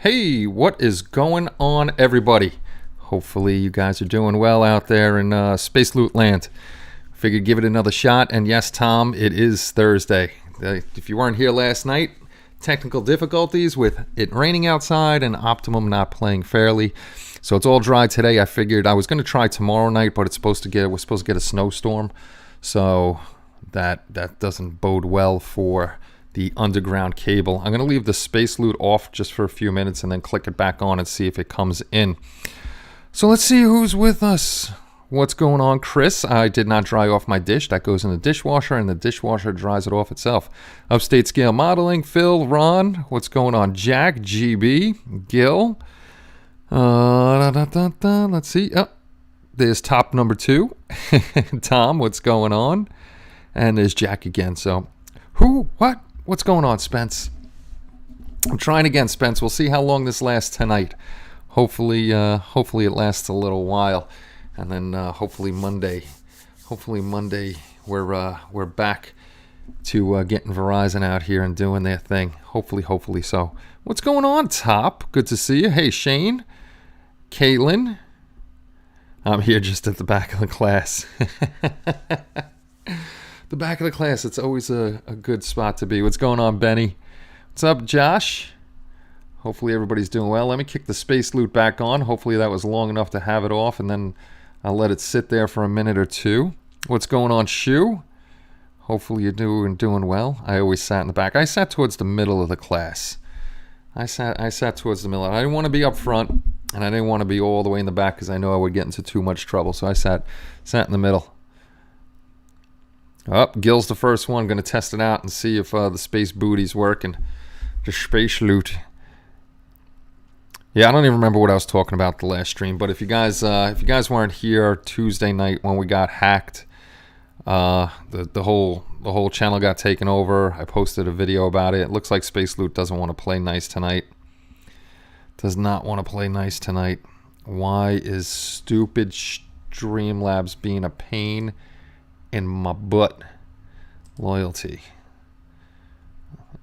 Hey, what is going on, everybody? Hopefully, you guys are doing well out there in Space Loot Land. Figured give it another shot, and yes, Tom, it is Thursday. If you weren't here last night, technical difficulties with it raining outside and Optimum not playing fairly. So it's all dry today. I figured I was going to try tomorrow night, but we're supposed to get a snowstorm. So that doesn't bode well for the underground cable. I'm going to leave the space loot off just for a few minutes and then click it back on and see if it comes in. So let's see who's with us. What's going on, Chris? I did not dry off my dish. That goes in the dishwasher, and the dishwasher dries it off itself. Upstate Scale Modeling, Phil, Ron. What's going on? Jack, GB, Gil. Let's see. Oh, there's top number 2. Tom, what's going on? And there's Jack again. So, who? What? What's going on, Spence? I'm trying again, Spence. We'll see how long this lasts tonight. Hopefully it lasts a little while, and then hopefully Monday we're back to getting Verizon out here and doing their thing. Hopefully so. What's going on, Top? Good to see you. Hey, Shane, Caitlin. I'm here just at the back of the class. The back of the class, it's always a good spot to be. What's going on, Benny? What's up, Josh? Hopefully everybody's doing well. Let me kick the space loot back on. Hopefully that was long enough to have it off, and then I'll let it sit there for a minute or two. What's going on, Shu? Hopefully you're doing well. I always sat in the back. I sat towards the middle of the class. I sat towards the middle. I didn't want to be up front, and I didn't want to be all the way in the back because I know I would get into too much trouble. So I sat in the middle. Oh, Gil's the first one. Going to test it out and see if the space booty's working. The space loot. Yeah, I don't even remember what I was talking about the last stream. But if you guys weren't here Tuesday night when we got hacked, the whole channel got taken over. I posted a video about it. It looks like Space Loot doesn't want to play nice tonight. Does not want to play nice tonight. Why is stupid Streamlabs being a pain in my butt? Loyalty.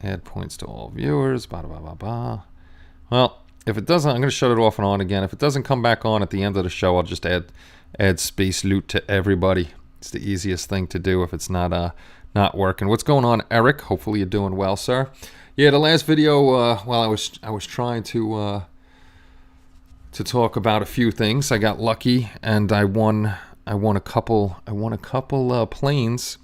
Add points to all viewers. Blah, blah, blah, blah. Well, if it doesn't, I'm going to shut it off and on again. If it doesn't come back on at the end of the show, I'll just add space loot to everybody. It's the easiest thing to do if it's not working. What's going on, Eric? Hopefully you're doing well, sir. Yeah, the last video, while I was trying to talk about a few things, I got lucky and I won a couple planes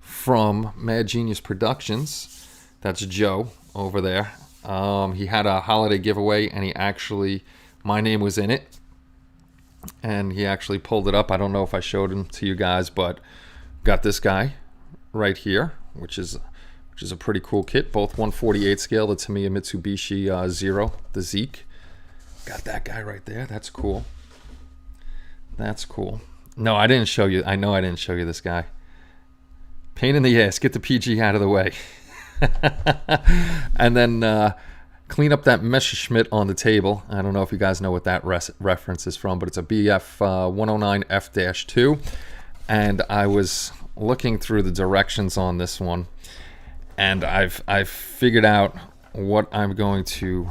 from Mad Genius Productions. That's Joe over there. He had a holiday giveaway, and my name was in it, and he actually pulled it up. I don't know if I showed him to you guys, but got this guy right here, which is a pretty cool kit. Both 148 scale, the Tamiya Mitsubishi Zero, the Zeke. Got that guy right there. That's cool. That's cool. No, I didn't show you. I know I didn't show you this guy. Pain in the ass. Get the PG out of the way. And then clean up that Messerschmitt on the table. I don't know if you guys know what that reference is from, but it's a BF 109F-2. And I was looking through the directions on this one, and I've figured out what I'm going to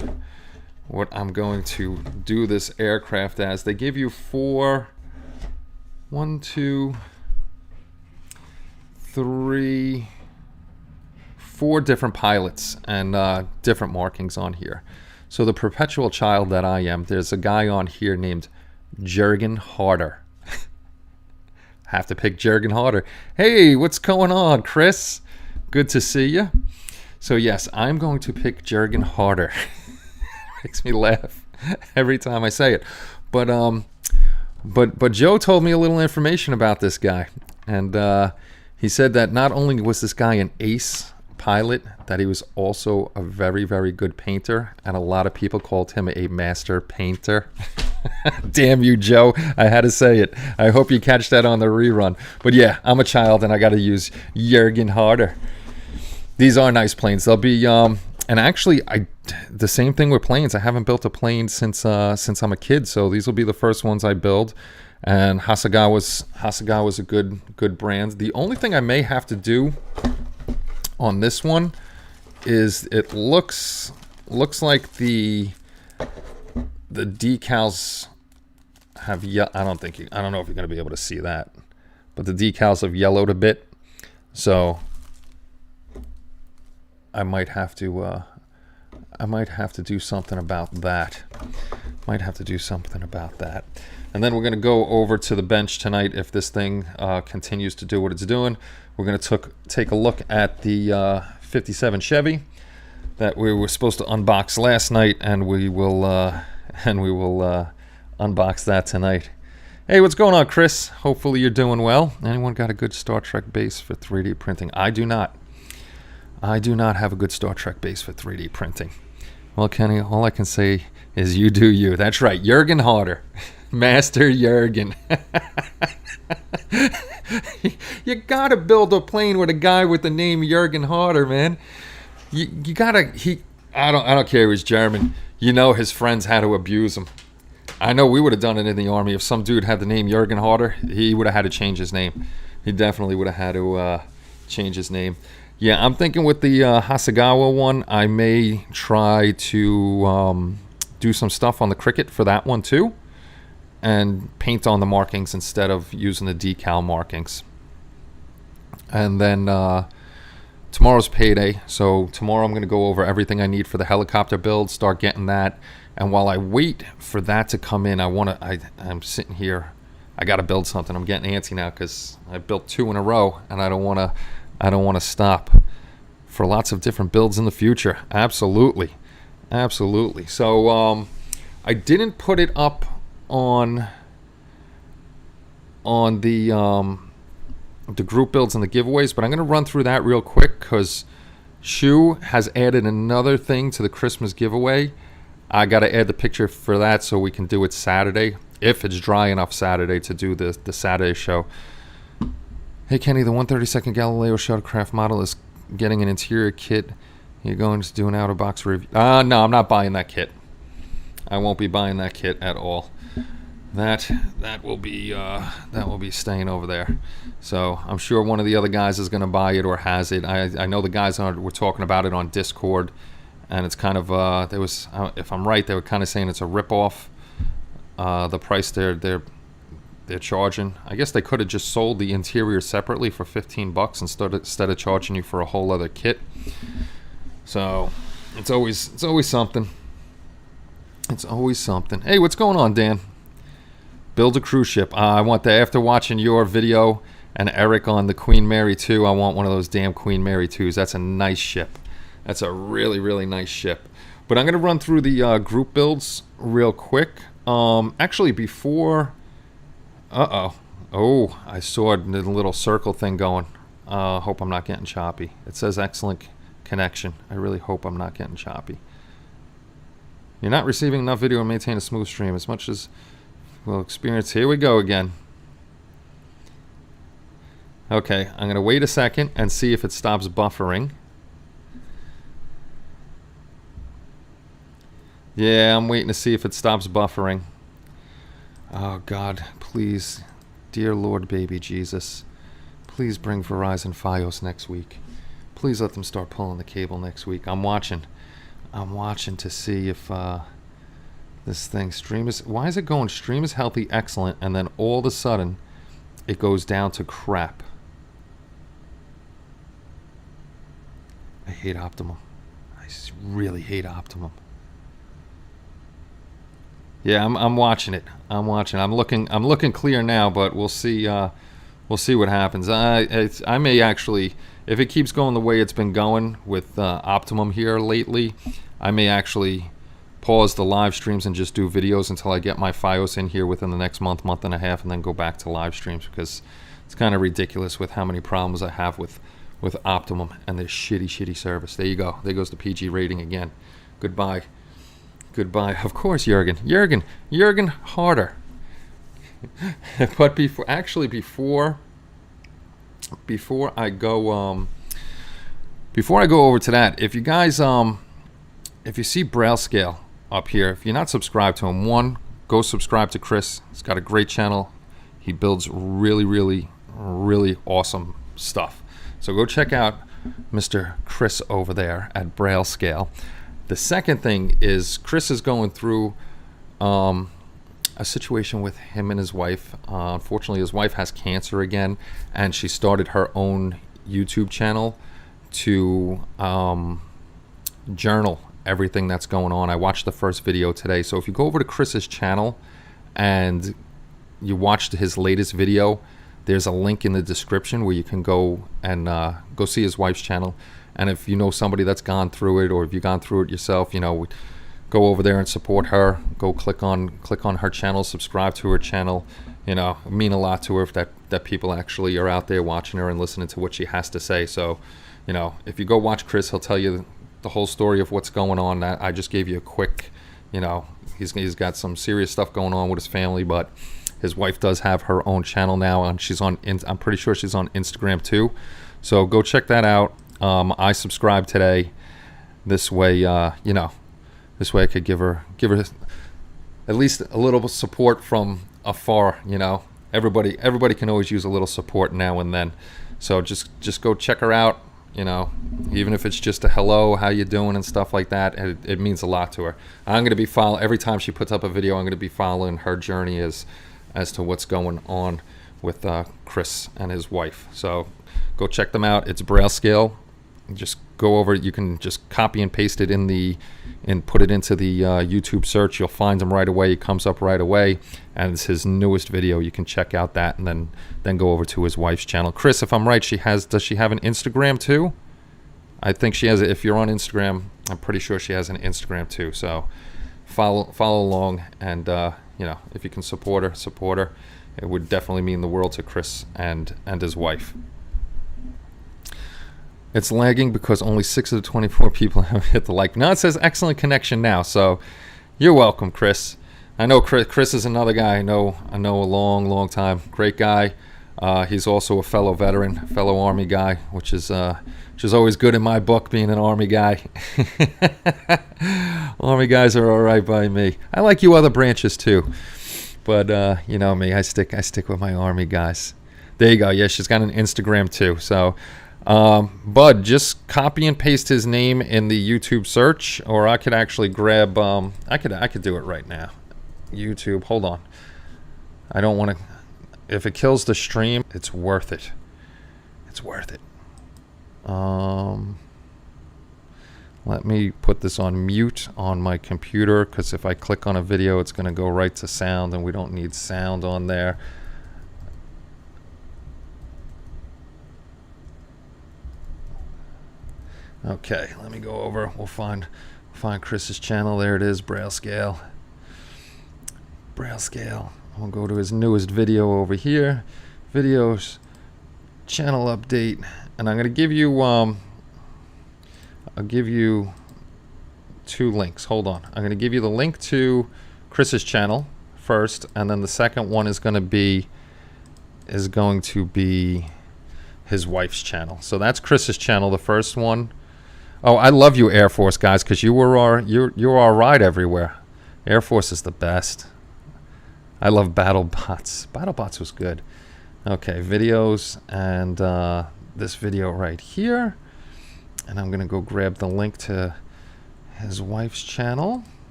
do this aircraft as. They give you 4 different pilots and different markings on here. So the perpetual child that I am, there's a guy on here named Jurgen Harder. Have to pick Jurgen Harder. Hey, what's going on, Chris? Good to see you. So yes, I'm going to pick Jurgen Harder. Makes me laugh every time I say it. But Joe told me a little information about this guy, and he said that not only was this guy an ace pilot, that he was also a very, very good painter, and a lot of people called him a master painter. Damn you, Joe. I had to say it. I hope you catch that on the rerun. But yeah, I'm a child, and I got to use Jurgen Harder. These are nice planes. They'll be and actually, the same thing with planes. I haven't built a plane since I'm a kid, so these will be the first ones I build. And Hasegawa's a good brand. The only thing I may have to do on this one is it looks like the The decals have I don't know if you're going to be able to see that, but the decals have yellowed a bit, so I might have to do something about that. And then we're going to go over to the bench tonight if this thing continues to do what it's doing. We're going to take a look at the 57 Chevy that we were supposed to unbox last night, and we will unbox that tonight. Hey, what's going on, Chris? Hopefully you're doing well. Anyone got a good Star Trek base for 3D printing? I do not. I do not have a good Star Trek base for 3D printing. Well, Kenny, all I can say is you do you. That's right, Jurgen Harder. Master Jurgen. You gotta build a plane with a guy with the name Jurgen Harder, man. You gotta. I don't care. He was German. You know his friends had to abuse him. I know we would have done it in the army if some dude had the name Jurgen Harder. He would have had to change his name. He definitely would have had to change his name. Yeah, I'm thinking with the Hasegawa one, I may try to do some stuff on the Cricket for that one too, and paint on the markings instead of using the decal markings. And then tomorrow's payday, so tomorrow I'm going to go over everything I need for the helicopter build, start getting that. And while I wait for that to come in, I'm sitting here, I got to build something. I'm getting antsy now because I built 2 in a row, and I don't want to stop for lots of different builds in the future. Absolutely. So I didn't put it up on the group builds and the giveaways, but I'm going to run through that real quick because Shu has added another thing to the Christmas giveaway. I got to add the picture for that so we can do it Saturday, if it's dry enough Saturday to do the Saturday show. Hey Kenny, the 132nd Galileo shuttlecraft model is getting an interior kit. You're going to do an out-of-box review? No, I'm not buying that kit. I won't be buying that kit at all. That will be staying over there. So I'm sure one of the other guys is going to buy it or has it. I know the guys were talking about it on Discord, and it's kind of there was, if I'm right, they were kind of saying it's a rip-off. The price they're charging. I guess they could have just sold the interior separately for $15 instead of charging you for a whole other kit. So it's always something. It's always something. Hey, what's going on, Dan? Build a cruise ship. I want that. After watching your video and Eric on the Queen Mary 2, I want one of those damn Queen Mary 2s. That's a nice ship. That's a really, really nice ship. But I'm going to run through the group builds real quick. Actually, before... Oh, I saw the little circle thing going. Hope I'm not getting choppy. It says excellent connection. I really hope I'm not getting choppy. You're not receiving enough video to maintain a smooth stream as much as we'll experience. Here we go again. Okay, I'm going to wait a second and see if it stops buffering. Yeah, I'm waiting to see if it stops buffering. Oh, God, please. Dear Lord, baby Jesus. Please bring Verizon Fios next week. Please let them start pulling the cable next week. I'm watching to see if this thing stream is... Why is it going stream is healthy, excellent, and then all of a sudden it goes down to crap? I hate Optimum. I really hate Optimum. Yeah, I'm watching it. I'm looking clear now, but we'll see what happens. I may actually, if it keeps going the way it's been going with Optimum here lately, I may actually pause the live streams and just do videos until I get my Fios in here within the next month and a half, and then go back to live streams, because it's kind of ridiculous with how many problems I have with Optimum and their shitty service. There you go. There goes the PG rating again. Goodbye. Of course, Jurgen Harder. But before I go over to that, if you guys if you see Braille Scale up here, if you're not subscribed to him, go subscribe to Chris. He's got a great channel. He builds really, really, really awesome stuff. So go check out Mr. Chris over there at Braille Scale. The second thing is Chris is going through a situation with him and his wife. Unfortunately, his wife has cancer again, and she started her own YouTube channel to journal everything that's going on. I watched the first video today. So if you go over to Chris's channel and you watched his latest video, there's a link in the description where you can go and go see his wife's channel. And if you know somebody that's gone through it, or if you've gone through it yourself, you know, go over there and support her. Go click on her channel, subscribe to her channel. You know, it mean a lot to her if that people actually are out there watching her and listening to what she has to say. So, you know, if you go watch Chris, he'll tell you the whole story of what's going on. I just gave you a quick, you know, he's got some serious stuff going on with his family, but his wife does have her own channel now, and she's on. I'm pretty sure she's on Instagram too. So go check that out. I subscribed today. This way, you know, this way I could give her at least a little support from afar. You know, everybody can always use a little support now and then. So just go check her out. You know, even if it's just a hello, how you doing, and stuff like that, it means a lot to her. I'm going to be following every time she puts up a video. I'm going to be following her journey as to what's going on with Chris and his wife. So go check them out. It's Braille Scale. Just go over it. You can just copy and paste it and put it into the YouTube search. You'll find him right away. It comes up right away, and it's his newest video. You can check out that, and then go over to his wife's channel. Chris, if I'm right, does she have an Instagram too? I think she has it. If you're on Instagram, I'm pretty sure she has an Instagram too. So follow along, and you know, if you can support her. It would definitely mean the world to Chris and his wife. It's lagging because only 6 of the 24 people have hit the like. Now it says excellent connection now, so you're welcome, Chris. I know Chris is another guy I know a long time. Great guy. He's also a fellow veteran, fellow Army guy, which is always good in my book, being an Army guy. Army guys are all right by me. I like you other branches too, but you know me, I stick with my Army guys. There you go. Yeah, she's got an Instagram too. So, Bud, just copy and paste his name in the YouTube search, or I could actually grab. I could do it right now. YouTube. Hold on. I don't want to. If it kills the stream, it's worth it. It's worth it. Let me put this on mute on my computer, because if I click on a video, it's going to go right to sound, and we don't need sound on there. Okay, let me go over. We'll find Chris's channel. There it is, Braille Scale. Braille Scale. We'll go to his newest video over here. Videos, channel update, and I'm going to give you I'll give you 2 links. Hold on. I'm going to give you the link to Chris's channel first, and then the second one is going to be his wife's channel. So that's Chris's channel, the first one. Oh, I love you, Air Force guys, because you're our ride everywhere. Air Force is the best. I love BattleBots. BattleBots was good. Okay, videos, and this video right here. And I'm going to go grab the link to his wife's channel.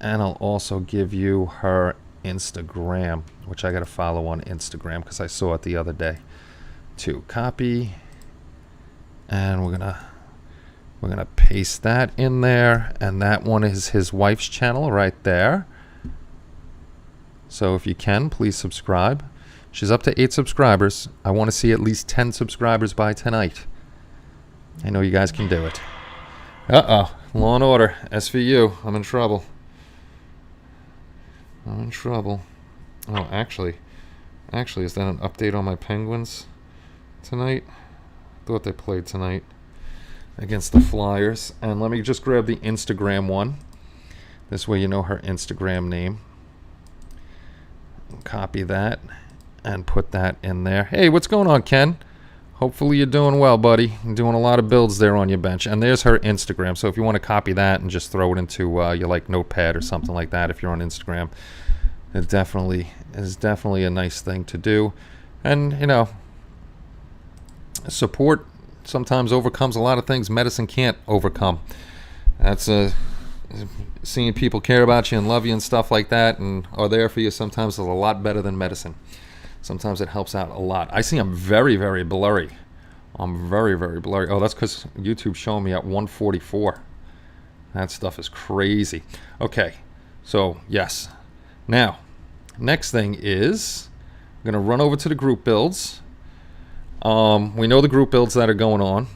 And I'll also give you her Instagram, which I got to follow on Instagram because I saw it the other day. To copy. And we're going to paste that in there. And that one is his wife's channel right there. So if you can, please subscribe. She's up to 8 subscribers. I want to see at least 10 subscribers by tonight. I know you guys can do it. Uh-oh. Law and Order. SVU. I'm in trouble. I'm in trouble. Oh, actually, is that an update on my Penguins tonight? Thought they played tonight against the Flyers. And let me just grab the Instagram one. This way you know her Instagram name. Copy that and put that in there. Hey, what's going on, Ken? Hopefully you're doing well, buddy. You're doing a lot of builds there on your bench. And there's her Instagram. So if you want to copy that and just throw it into your like notepad or something like that, if you're on Instagram, it definitely is a nice thing to do. And you know, support sometimes overcomes a lot of things medicine can't overcome. That's seeing people care about you and love you and stuff like that and are there for you sometimes is a lot better than medicine. Sometimes it helps out a lot. I see I'm very, very blurry. I'm very, very blurry. Oh, that's because YouTube's showing me at 144. That stuff is crazy. Okay, so yes. Now, next thing is I'm going to run over to the group builds. We know the group builds that are going on.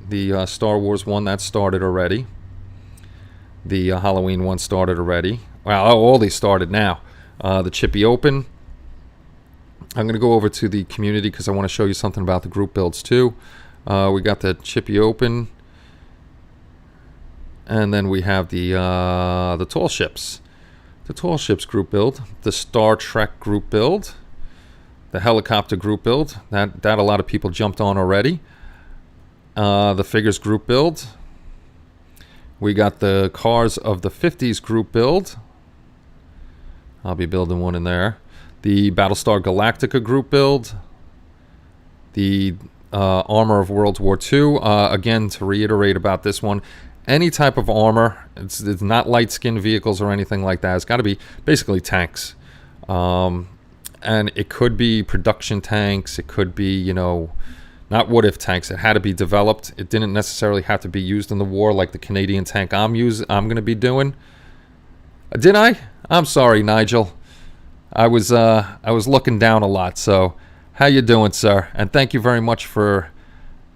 The Star Wars one, that started already. The Halloween one started already. Well, all these started now. The Chippy Open. I'm going to go over to the community because I want to show you something about the group builds too. We got the Chippy Open. And then we have the Tall Ships. The Tall Ships group build. The Star Trek group build. The Helicopter group build. That a lot of people jumped on already. The Figures group build. We got the Cars of the 50s group build. I'll be building one in there. The Battlestar Galactica group build. The Armor of World War II. Again, to reiterate about this one, any type of armor, it's not light skin vehicles or anything like that. It's got to be basically tanks. And it could be production tanks. It could be, you know, not what-if tanks. It had to be developed. It didn't necessarily have to be used in the war like the Canadian tank I'm going to be doing. Did I? I'm sorry, Nigel. I was looking down a lot. So, how you doing, sir? And thank you very much for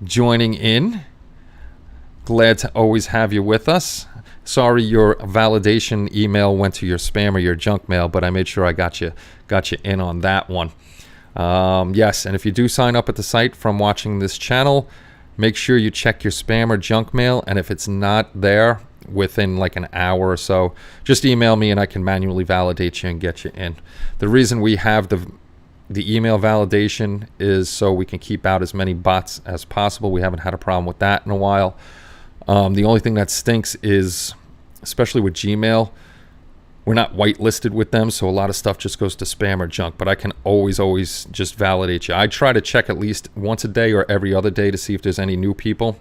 joining in. Glad to always have you with us. Sorry your validation email went to your spam or your junk mail, but I made sure I got you in on that one. Yes, and if you do sign up at the site from watching this channel, make sure you check your spam or junk mail, and if it's not there within like an hour or so, just email me and I can manually validate you and get you in. The reason we have the email validation is so we can keep out as many bots as possible. We haven't had a problem with that in a while. The only thing that stinks is, especially with Gmail, we're not whitelisted with them, so a lot of stuff just goes to spam or junk, but I can always just validate you. I try to check at least once a day or every other day to see if there's any new people.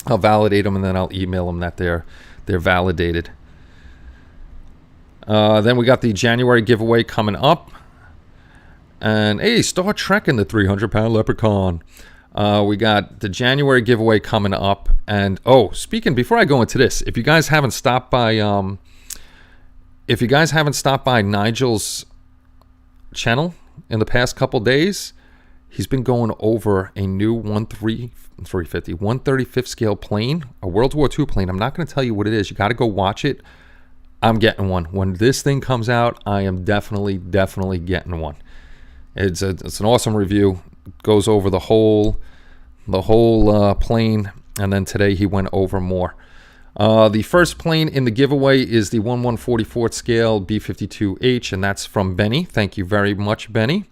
I'll validate them and then I'll email them that they're validated. Then we got the January giveaway coming up. And hey, Star Trek and the 300-pound leprechaun. We got the January giveaway coming up. And before I go into this, if you guys haven't stopped by Nigel's channel in the past couple days, he's been going over a new 135th scale plane, a World War II plane. I'm not going to tell you what it is. You got to go watch it. I'm getting one. When this thing comes out, I am definitely getting one. It's an awesome review. Goes over the whole plane, and then today he went over more. The first plane in the giveaway is the 1/144th scale B-52H, and that's from Benny. Thank you very much, Benny.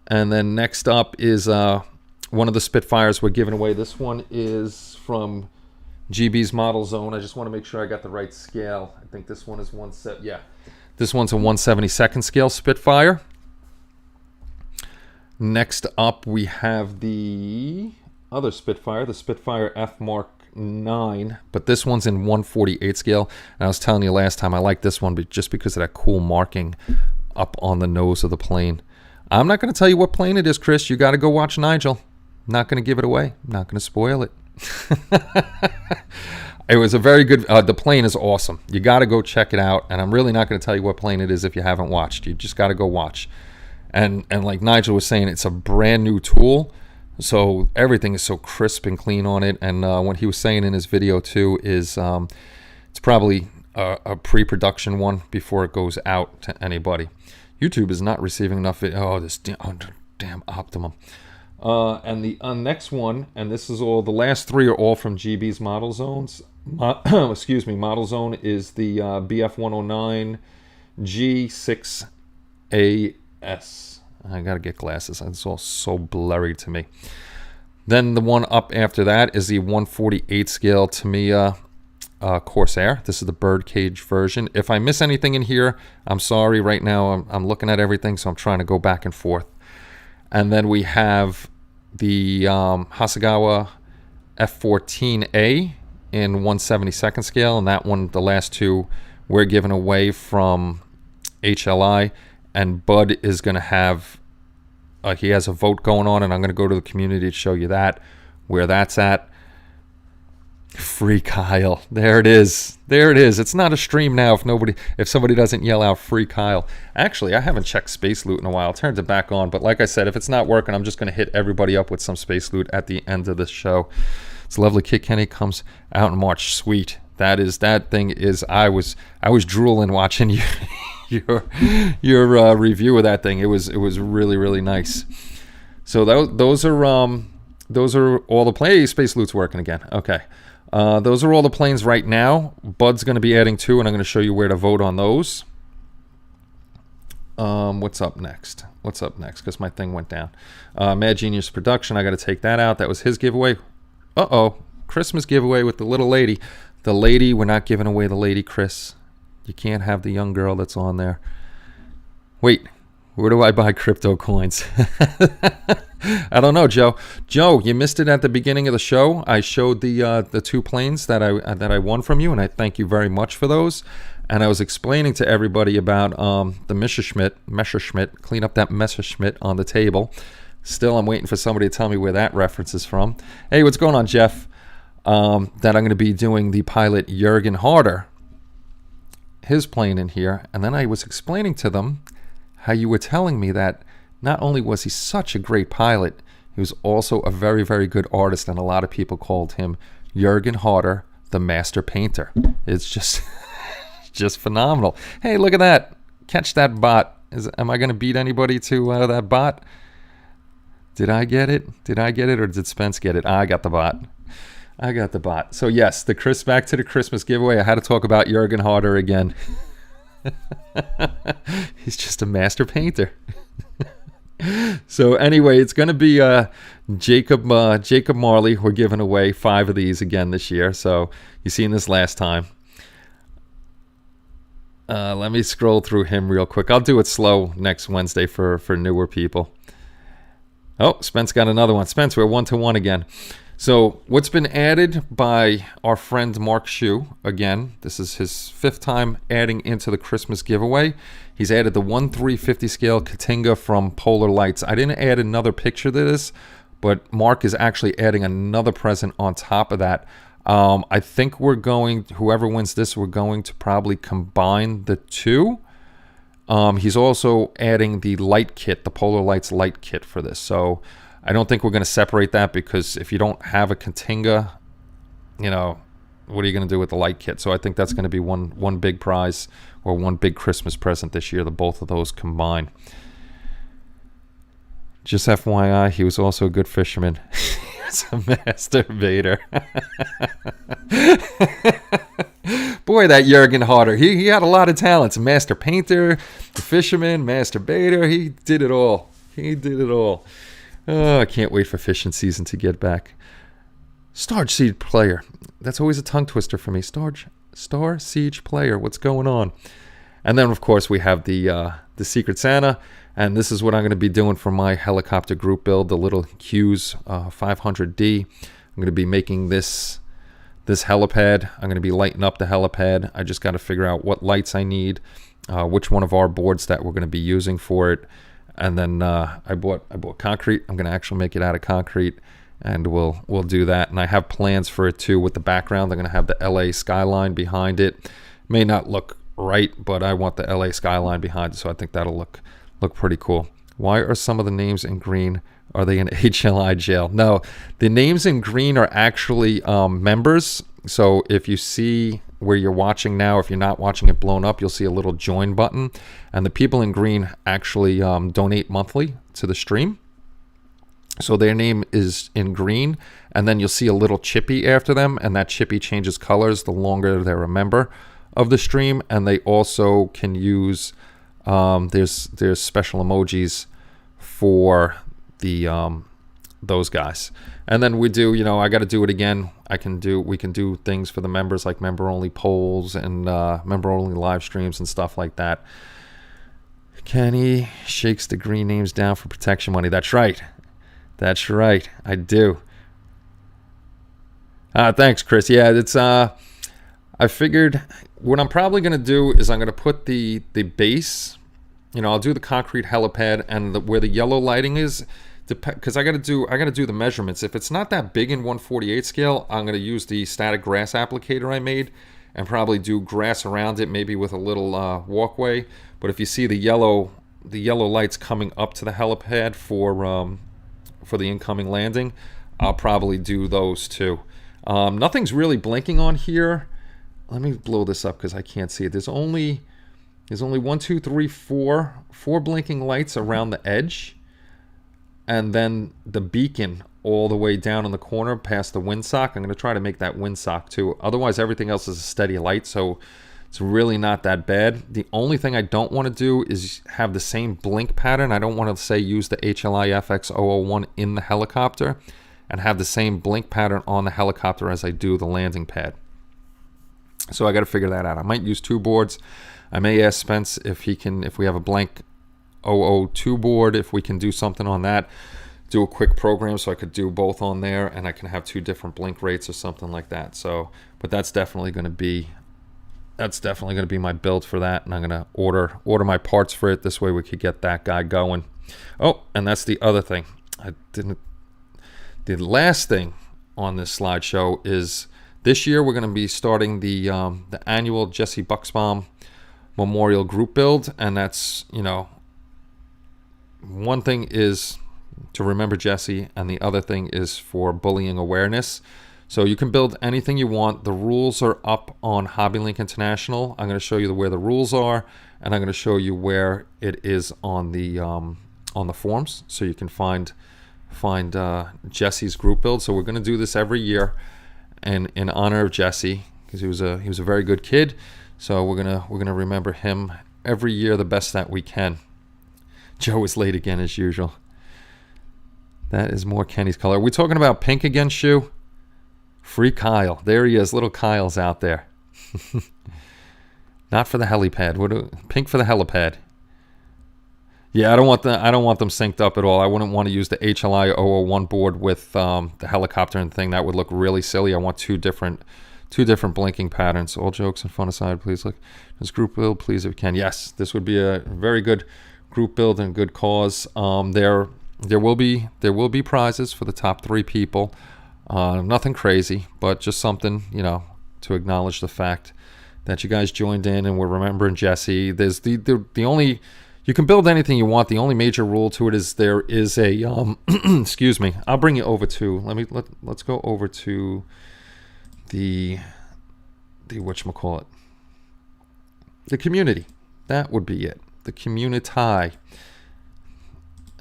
And then next up is one of the Spitfires we're giving away. This one is from GB's Model Zone. I just want to make sure I got the right scale. I think this one is this one's a 1/72nd scale Spitfire. Next up, we have the other Spitfire, the Spitfire F Mark 9, but this one's in 1/48 scale. And I was telling you last time, I like this one just because of that cool marking up on the nose of the plane. I'm not going to tell you what plane it is, Chris. You got to go watch Nigel. I'm not going to give it away. I'm not going to spoil it. It was a very good, the plane is awesome. You got to go check it out. And I'm really not going to tell you what plane it is if you haven't watched. You just got to go watch. And like Nigel was saying, it's a brand new tool, so everything is so crisp and clean on it. And what he was saying in his video too is it's probably a pre-production one before it goes out to anybody. YouTube is not receiving enough video. This damn Optimum. And the next one, and this is all, the last three are all from GB's Model Zones. Model Zone is the BF109 G6A. I gotta get glasses. It's all so blurry to me. Then the one up after that is the 1/48 scale Tamiya Corsair. This is the birdcage version. If I miss anything in here, I'm sorry. Right now I'm looking at everything, so I'm trying to go back and forth. And then we have the Hasegawa F14A in 1/72nd scale, and that one, the last two, we're giving away from HLI. And Bud is going to have, he has a vote going on, and I'm going to go to the community to show you that, where that's at. Free Kyle. There it is. There it is. It's not a stream now if somebody doesn't yell out Free Kyle. Actually, I haven't checked Space Loot in a while. I turned it back on, but like I said, if it's not working, I'm just going to hit everybody up with some Space Loot at the end of the show. It's lovely. Kid Kenny comes out in March. Sweet. That thing is. I was drooling watching your review of that thing. It was really, really nice. So those are all the planes. Space Loot's working again. Okay. Those are all the planes right now. Bud's going to be adding 2, and I'm going to show you where to vote on those. What's up next? Because my thing went down. Mad Genius Production, I got to take that out. That was his giveaway. Uh-oh. Christmas giveaway with the little lady. The lady, we're not giving away the lady, Chris. You can't have the young girl that's on there. Wait, where do I buy crypto coins? I don't know, Joe. Joe, you missed it at the beginning of the show. I showed the 2 planes that I won from you, and I thank you very much for those. And I was explaining to everybody about the Messerschmitt. Clean up that Messerschmitt on the table. Still, I'm waiting for somebody to tell me where that reference is from. Hey, what's going on, Jeff? That I'm going to be doing the pilot Jürgen Harder, his plane in here. And then I was explaining to them how you were telling me that not only was he such a great pilot, he was also a very, very good artist, and a lot of people called him Jürgen Harder, the master painter. It's just just phenomenal. Hey, look at that. Catch that bot. Am I going to beat anybody to that bot? Did I get it? Or did Spence get it? I got the bot. So yes, back to the Christmas giveaway. I had to talk about Jürgen Harder again. He's just a master painter. So anyway, it's going to be Jacob Marley. We're giving away 5 of these again this year. So you seen this last time. Let me scroll through him real quick. I'll do it slow next Wednesday for newer people. Oh, Spence got another one. Spence, we're 1-1 again. So what's been added by our friend Mark Shu, again, this is his 5th time adding into the Christmas giveaway. He's added the 1/350 scale Katinga from Polar Lights. I didn't add another picture to this, but Mark is actually adding another present on top of that. I think whoever wins this, we're going to probably combine the 2. He's also adding the light kit, the Polar Lights light kit for this. So I don't think we're going to separate that, because if you don't have a Katinga, what are you going to do with the light kit? So I think that's going to be one big prize, or one big Christmas present this year, the both of those combined. Just FYI, he was also a good fisherman. He was a masturbator. Boy, that Jürgen Harder. He had a lot of talents. A master painter, a fisherman, masturbator. He did it all. Oh, I can't wait for fishing season to get back. Star Siege Player. That's always a tongue twister for me. Star Siege Player. What's going on? And then, of course, we have the Secret Santa. And this is what I'm going to be doing for my helicopter group build, the little Hughes 500D. I'm going to be making this helipad. I'm going to be lighting up the helipad. I just got to figure out what lights I need, which one of our boards that we're going to be using for it. And then I bought concrete. I'm going to actually make it out of concrete, and we'll do that. And I have plans for it too with the background. I'm going to have the LA skyline behind it. May not look right, but I want the LA skyline behind it, so I think that'll look pretty cool. Why are some of the names in green? Are they in HLI jail? No, the names in green are actually members. So if you see where you're watching now, if you're not watching it blown up, you'll see a little join button. And the people in green actually donate monthly to the stream. So their name is in green. And then you'll see a little chippy after them. And that chippy changes colors the longer they're a member of the stream. And they also can use, there's special emojis for those guys. And then we do, I got to do it again. We can do things for the members, like member only polls and member only live streams and stuff like that. Kenny shakes the green names down for protection money. That's right. I do. Thanks, Chris. Yeah, it's I figured what I'm probably going to do is I'm going to put the base, I'll do the concrete helipad, and where the yellow lighting is, because I got to do the measurements. If it's not that big in 1/48 scale, I'm going to use the static grass applicator I made and probably do grass around it, maybe with a little walkway. But if you see the yellow lights coming up to the helipad for the incoming landing, I'll probably do those too. Nothing's really blinking on here. Let me blow this up because I can't see it. There's only 1, 2, 3, 4 blinking lights around the edge, and then the beacon all the way down in the corner past the windsock. I'm going to try to make that windsock too. Otherwise, everything else is a steady light, so it's really not that bad. The only thing I don't want to do is have the same blink pattern. I don't want to say use the HLI FX001 in the helicopter and have the same blink pattern on the helicopter as I do the landing pad. So I got to figure that out. I might use 2 boards. I may ask Spence if we have a blank 002 board, if we can do something on that, do a quick program so I could do both on there, and I can have 2 different blink rates or something like that. So, but that's definitely going to be my build for that, and I'm going to order my parts for it. This way we could get that guy going. Oh, and that's the other thing. The last thing on this slideshow is this year we're going to be starting the annual Jesse Bucksbaum Memorial Group Build, and that's, one thing is to remember Jesse, and the other thing is for bullying awareness. So you can build anything you want. The rules are up on HobbyLink International. I'm going to show you where the rules are, and I'm going to show you where it is on the forums, so you can find Jesse's group build. So we're going to do this every year, and in honor of Jesse, because he was a very good kid. So we're gonna remember him every year the best that we can. Joe is late again as usual. That is more Kenny's color. Are we talking about pink again, Shu? Free Kyle. There he is. Little Kyle's out there. Not for the helipad. Pink for the helipad. Yeah, I don't want them synced up at all. I wouldn't want to use the HLI 001 board with the helicopter and thing. That would look really silly. I want two different blinking patterns. All jokes and fun aside, please look this group build, please, if you can. Yes, this would be a very good group build and good cause. There will be prizes for the top 3 people. Nothing crazy, but just something, to acknowledge the fact that you guys joined in and we're remembering Jesse. There's the only, you can build anything you want. The only major rule to it is there is a excuse me. I'll bring you over to let's go over to the whatchamacallit, the community. That would be it. The community. And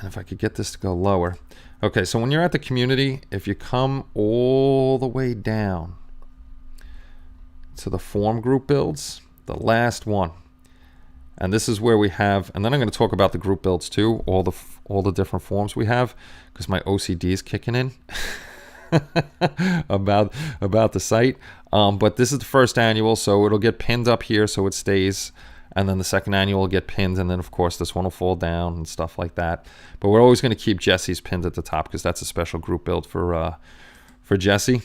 if I could get this to go lower. Okay, so when you're at the community, if you come all the way down to the form group builds, the last one, and this is where we have, and then I'm going to talk about the group builds too, all the different forms we have, because my OCD is kicking in about the site. But this is the first annual, so it'll get pinned up here so it stays, and then the second annual will get pinned, and then of course this one will fall down and stuff like that. But we're always going to keep Jesse's pinned at the top because that's a special group build for Jesse.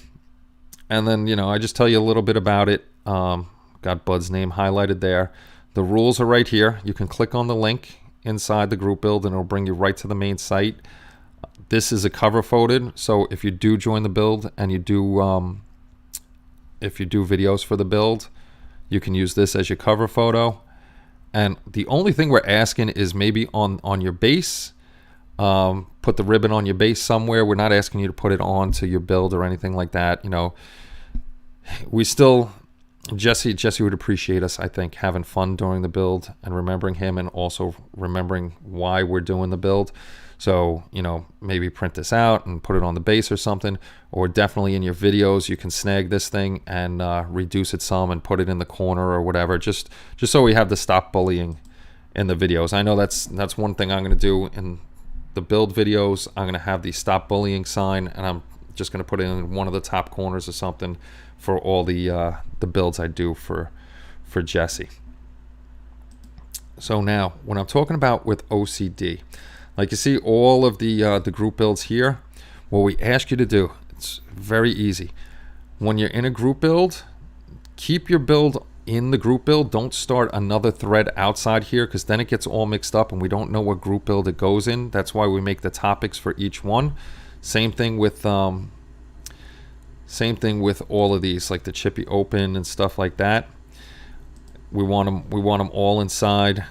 And then I just tell you a little bit about it. Got Bud's name highlighted there. The rules are right here. You can click on the link inside the group build and it'll bring you right to the main site. This is a cover photo, so if you do join the build and you do if you do videos for the build, you can use this as your cover photo. And the only thing we're asking is maybe on your base, put the ribbon on your base somewhere. We're not asking you to put it onto your build or anything like that. We still, Jesse would appreciate us, I think, having fun during the build and remembering him and also remembering why we're doing the build. So, maybe print this out and put it on the base or something, or definitely in your videos, you can snag this thing and reduce it some and put it in the corner or whatever, just so we have the stop bullying in the videos. I know that's one thing I'm going to do in the build videos. I'm going to have the stop bullying sign, and I'm just going to put it in one of the top corners or something for all the builds I do for Jesse. So now, when I'm talking about with OCD, like you see all of the group builds here, what we ask you to do, it's very easy. when you're in a group build, keep your build in the group build. Don't start another thread outside here, because then it gets all mixed up and we don't know what group build it goes in. That's why we make the topics for each one. Same thing with all of these, like the Chippy Open and stuff like that. We want them all inside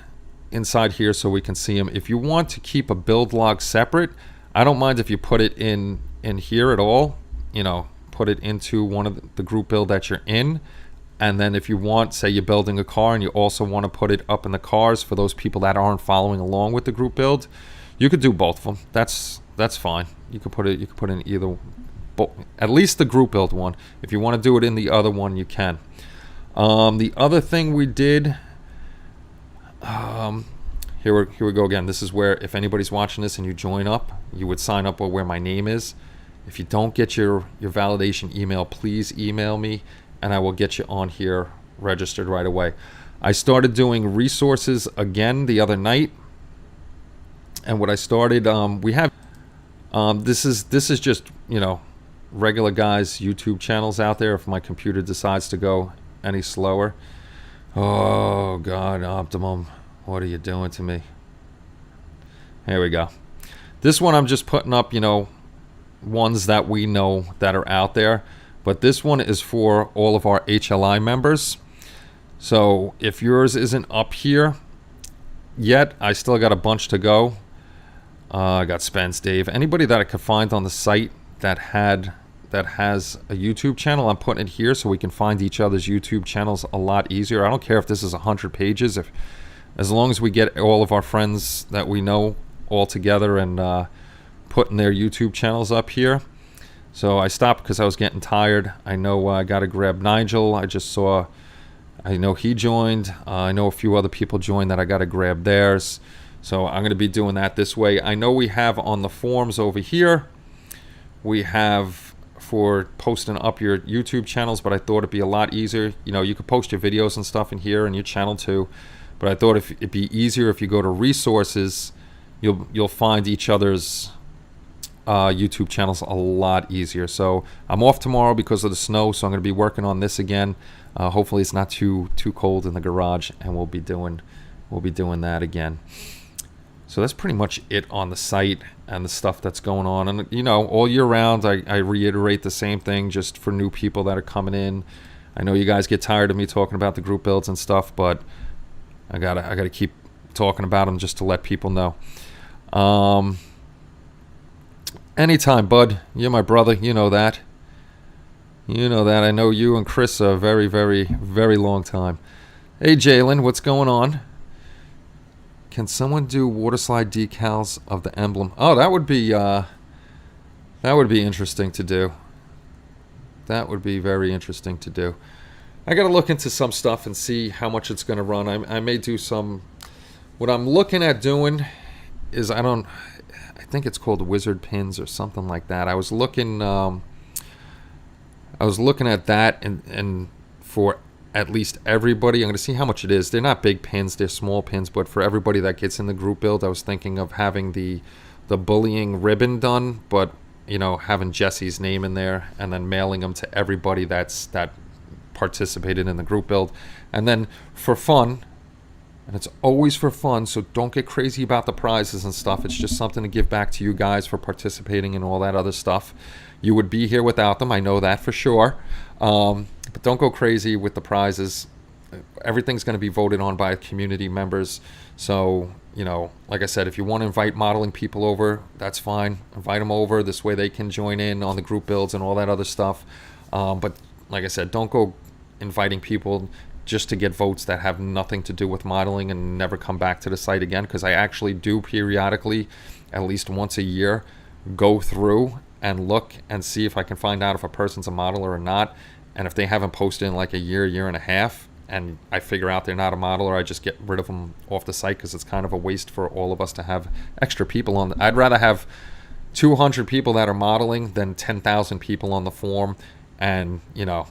here so we can see them. If you want to keep a build log separate, I don't mind if you put it in here at all. You know, put it into one of the group build that you're in. And then if you want, say you're building a car and you also want to put it up in the cars for those people that aren't following along with the group build, you could do both of them. That's fine. You could put it in either, at least the group build one. If you want to do it in the other one, you can. The other thing we did, here we go again. This is where, if anybody's watching this and you join up, you would sign up where my name is. If you don't get your validation email, please email me and I will get you on here registered right away. I started doing resources again the other night, and what I started, we have this is just, you know, regular guys YouTube channels out there if my computer decides to go any slower. Oh God, Optimum, what are you doing to me? Here we go. This one I'm just putting up, you know, ones that we know that are out there, but this one is for all of our HLI members. So if yours isn't up here yet, I still got a bunch to go. I got Spence, Dave, anybody that I could find on the site that has a YouTube channel, I'm putting it here so we can find each other's YouTube channels a lot easier. I don't care if this is 100 pages, as long as we get all of our friends that we know all together and putting their YouTube channels up here. So I stopped because I was getting tired. I know I got to grab Nigel. I know he joined. I know a few other people joined that I got to grab theirs. So I'm going to be doing that this way. I know we have on the forums over here, we have for posting up your YouTube channels, but I thought it'd be a lot easier. You know, you could post your videos and stuff in here and your channel too, but I thought if it'd be easier if you go to resources, you'll find each other's YouTube channels a lot easier. So I'm off tomorrow because of the snow, so I'm going to be working on this again. Hopefully it's not too cold in the garage, and we'll be doing that again. So that's pretty much it on the site and the stuff that's going on. And you know, all year round I reiterate the same thing just for new people that are coming in. I know you guys get tired of me talking about the group builds and stuff, but I gotta keep talking about them just to let people know. Anytime, bud. You're my brother. You know that. You know that. I know you and Chris a very, very, very long time. Hey, Jalen, what's going on? Can someone do water slide decals of the emblem? Oh, that would be interesting to do. That would be very interesting to do. I got to look into some stuff and see how much it's going to run. I may do some. What I'm looking at doing is I think it's called Wizard Pins or something like that. I was looking at that and for at least everybody, I'm going to see how much it is. They're not big pins, they're small pins, but for everybody that gets in the group build, I was thinking of having the bullying ribbon done, but you know, having Jesse's name in there and then mailing them to everybody that participated in the group build. And then for fun, and it's always for fun, so don't get crazy about the prizes and stuff. It's just something to give back to you guys for participating and all that other stuff. You would be here without them, I know that for sure. But don't go crazy with the prizes. Everything's going to be voted on by community members. So, you know, like I said, if you want to invite modeling people over, that's fine. Invite them over. This way they can join in on the group builds and all that other stuff. But like I said, don't go inviting people just to get votes that have nothing to do with modeling and never come back to the site again, because I actually do periodically, at least once a year, go through and look and see if I can find out if a person's a modeler or not. And if they haven't posted in like a year and a half, and I figure out they're not a modeler, I just get rid of them off the site, because it's kind of a waste for all of us to have extra people on. I'd rather have 200 people that are modeling than 10,000 people on the forum, and you know,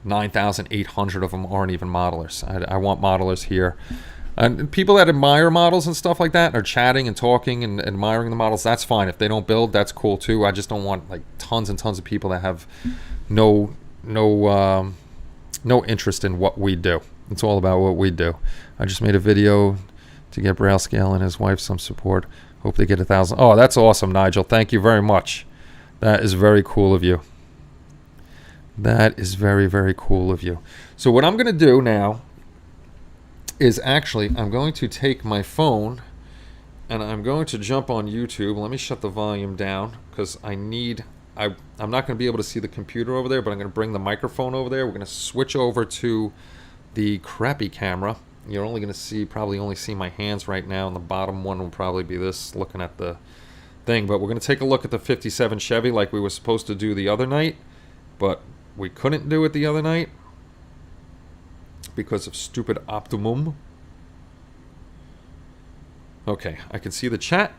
9,800 of them aren't even modelers. I want modelers here. And people that admire models and stuff like that are chatting and talking and admiring the models. That's fine. If they don't build, that's cool too. I just don't want like tons and tons of people that have no no interest in what we do. It's all about what we do. I just made a video to get Braille and his wife some support. Hope they get 1,000. Oh, that's awesome, Nigel. Thank you very much. That is very cool of you. That is very, very cool of you. So what I'm going to do now is actually I'm going to take my phone and I'm going to jump on YouTube. Let me shut the volume down because I'm not going to be able to see the computer over there, but I'm going to bring the microphone over there. We're going to switch over to the crappy camera. You're only going to probably only see my hands right now, and the bottom one will probably be this, looking at the thing. But we're going to take a look at the 57 Chevy like we were supposed to do the other night, but we couldn't do it the other night because of stupid Optimum. Okay, I can see the chat.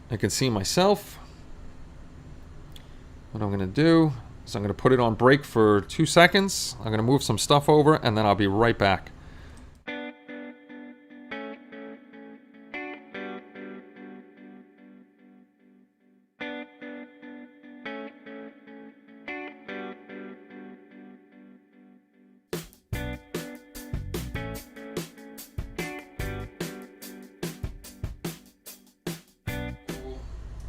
I can see myself. What I'm going to do is I'm going to put it on break for 2 seconds. I'm going to move some stuff over, and then I'll be right back.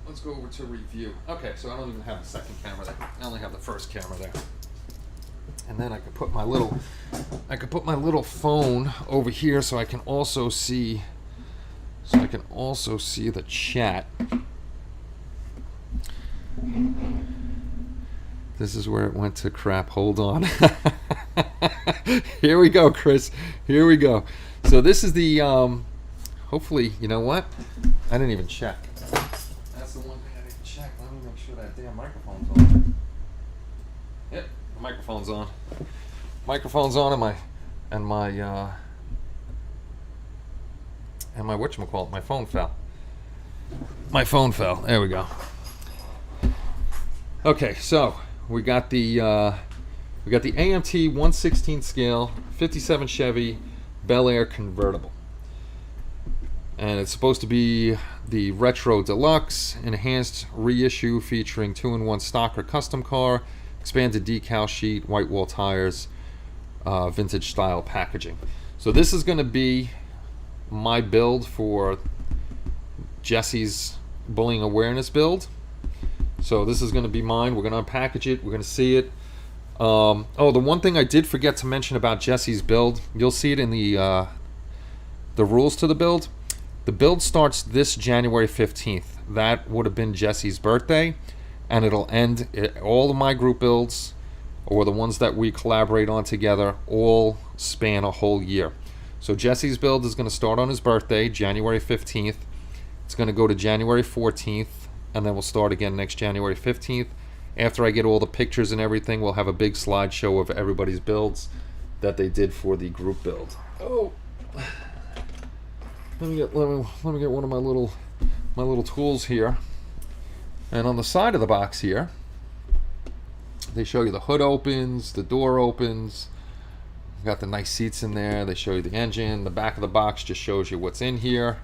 Let's go over to review. Okay, so I don't even have the second camera there. I only have the first camera there. And then I can put my little phone over here so I can also see the chat. This is where it went to crap. Hold on. Here we go, Chris. Here we go. So this is the hopefully, you know what? I didn't even check. That's the one thing I didn't check. Let me make sure that damn microphone's on. Yep, the microphone's on. Microphone's on, and my whatchamacallit, my phone fell. My phone fell. There we go. Okay, so we got the AMT 1/16 scale 57 Chevy Bel Air convertible. And it's supposed to be the Retro Deluxe, enhanced reissue featuring 2-in-1 stock or custom car, expanded decal sheet, white wall tires, vintage style packaging. So this is going to be my build for Jesse's bullying awareness build. So this is going to be mine. We're going to unpackage it. We're going to see it. Oh, the one thing I did forget to mention about Jesse's build, you'll see it in the rules to the build. The build starts this January 15th. That would have been Jesse's birthday, and it'll end. All of my group builds, or the ones that we collaborate on together, all span a whole year. So Jesse's build is going to start on his birthday, January 15th. It's going to go to January 14th, and then we'll start again next January 15th. After I get all the pictures and everything, we'll have a big slideshow of everybody's builds that they did for the group build. Oh. Let me get one of my little tools here. And on the side of the box here, they show you the hood opens, the door opens. Got the nice seats in there. They show you the engine. The back of the box just shows you what's in here.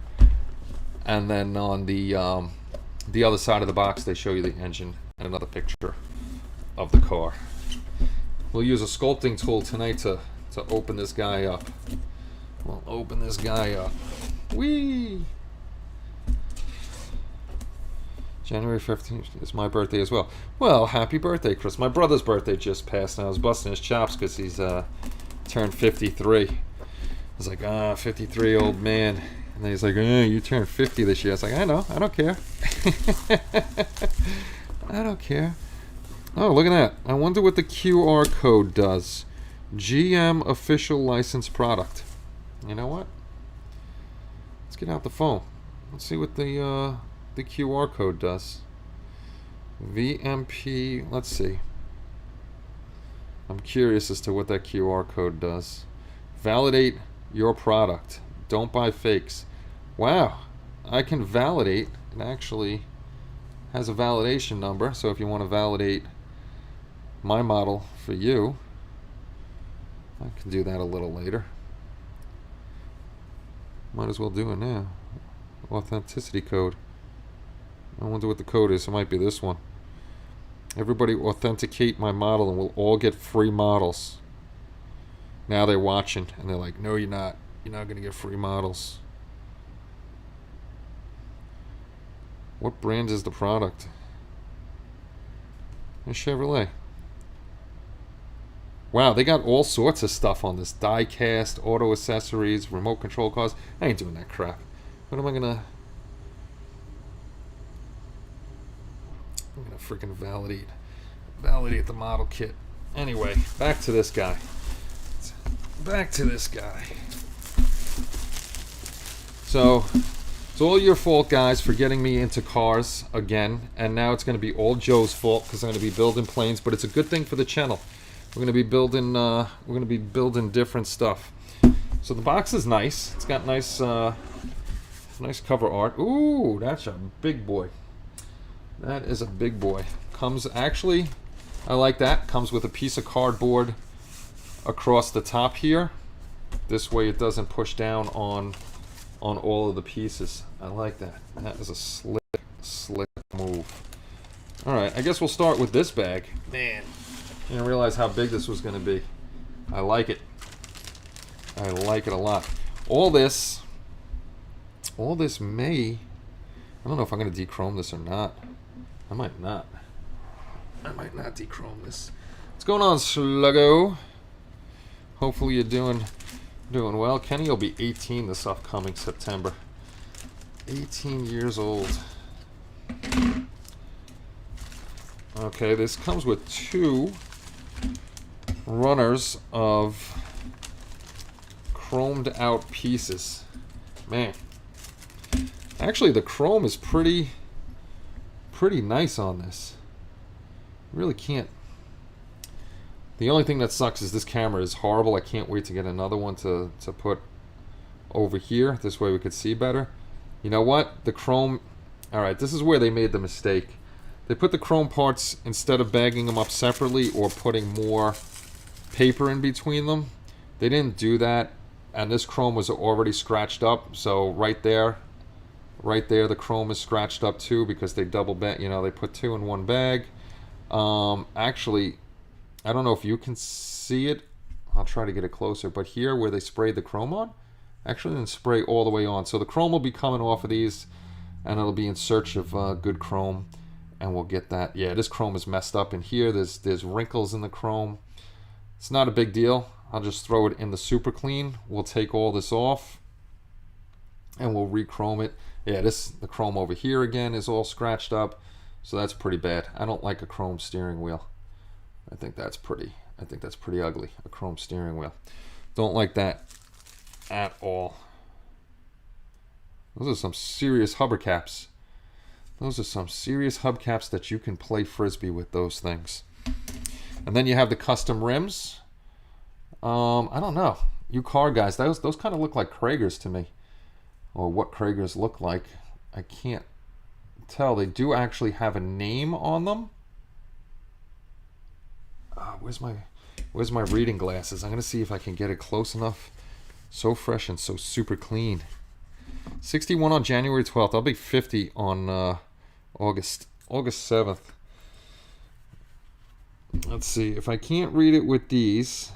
And then on the other side of the box, they show you the engine and another picture of the car. We'll use a sculpting tool tonight to open this guy up. We'll open this guy up. Whee! January 15th is my birthday as well. Well, happy birthday, Chris. My brother's birthday just passed, and I was busting his chops because he's turned 53. I was like, 53, old man. And then he's like, you turned 50 this year. I was like, I know. I don't care. I don't care. Oh, look at that. I wonder what the QR code does. GM official licensed product. You know what? Let's get out the phone. Let's see what the QR code does. VMP. Let's see. I'm curious as to what that QR code does. Validate your product. Don't buy fakes. Wow. I can validate. It actually has a validation number. So if you want to validate my model for you, I can do that a little later. Might as well do it now. Authenticity code. I wonder what the code is. It might be this one. Everybody authenticate my model and we'll all get free models. Now they're watching and they're like, no, you're not. You're not going to get free models. What brand is the product? It's Chevrolet. Wow, they got all sorts of stuff on this. Die-cast, auto accessories, remote control cars. I ain't doing that crap. What am I going to... I'm going to freaking validate the model kit. Anyway, back to this guy. So, it's all your fault, guys, for getting me into cars again. And now it's going to be all Joe's fault because I'm going to be building planes. But it's a good thing for the channel. We're going to be building different stuff. So the box is nice. It's got nice cover art. Ooh, that's a big boy. That is a big boy. Comes, actually, I like that. Comes with a piece of cardboard across the top here. This way it doesn't push down on all of the pieces. I like that. That is a slick move. Alright, I guess we'll start with this bag. Man, I didn't realize how big this was going to be. I like it. I like it a lot. All this may... I don't know if I'm going to dechrome this or not. I might not. I might not dechrome this. What's going on, Sluggo? Hopefully you're doing well. Kenny will be 18 this upcoming September. 18 years old. Okay, this comes with 2 runners of chromed out pieces. Man. Actually, the chrome is pretty nice on this. Really can't. The only thing that sucks is this camera is horrible. I can't wait to get another one to put over here. This way we could see better. You know what? The chrome... Alright, this is where they made the mistake. They put the chrome parts, instead of bagging them up separately or putting more paper in between them, they didn't do that. And this chrome was already scratched up. So right there, the chrome is scratched up too because they double bag. You know, they put 2 in one bag. Actually, I don't know if you can see it. I'll try to get it closer. But here, where they sprayed the chrome on, actually didn't spray all the way on. So the chrome will be coming off of these, and it'll be in search of good chrome, and we'll get that. Yeah, this chrome is messed up in here. There's wrinkles in the chrome. It's not a big deal. I'll just throw it in the super clean. We'll take all this off, and we'll re-chrome it. Yeah, the chrome over here again is all scratched up, so that's pretty bad. I don't like a chrome steering wheel. I think that's pretty ugly, a chrome steering wheel. Don't like that at all. Those are some serious hubcaps. Those are some serious hubcaps that you can play frisbee with, those things. And then you have the custom rims. I don't know. You car guys, those kind of look like Kragers to me. Or what Kragers look like. I can't tell. They do actually have a name on them. Where's my reading glasses? I'm going to see if I can get it close enough. So fresh and so super clean. 61 on January 12th. I'll be 50 on August 7th. Let's see. If I can't read it with these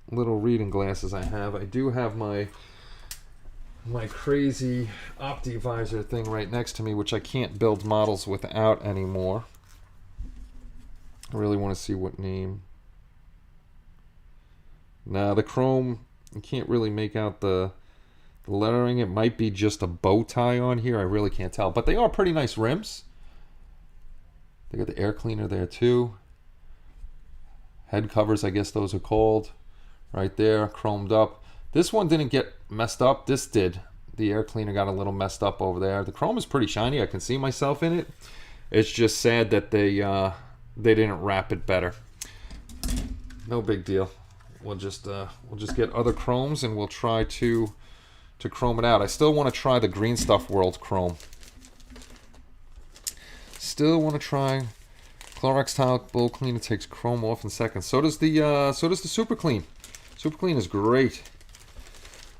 little reading glasses I have, I do have my crazy OptiVisor thing right next to me, which I can't build models without anymore. I really want to see what name. Now the chrome, you can't really make out the lettering. It might be just a bow tie on here. I really can't tell. But they are pretty nice rims. They got the air cleaner there too. Head covers, I guess those are called. Right there, chromed up. This one didn't get messed up. This did. The air cleaner got a little messed up over there. The chrome is pretty shiny. I can see myself in it. It's just sad that they didn't wrap it better. No big deal. We'll just get other chromes and we'll try to chrome it out. I still want to try the Green Stuff World chrome. Still want to try Clorox Tile Bowl Cleaner. Takes chrome off in seconds. So does the Super Clean. Super Clean is great.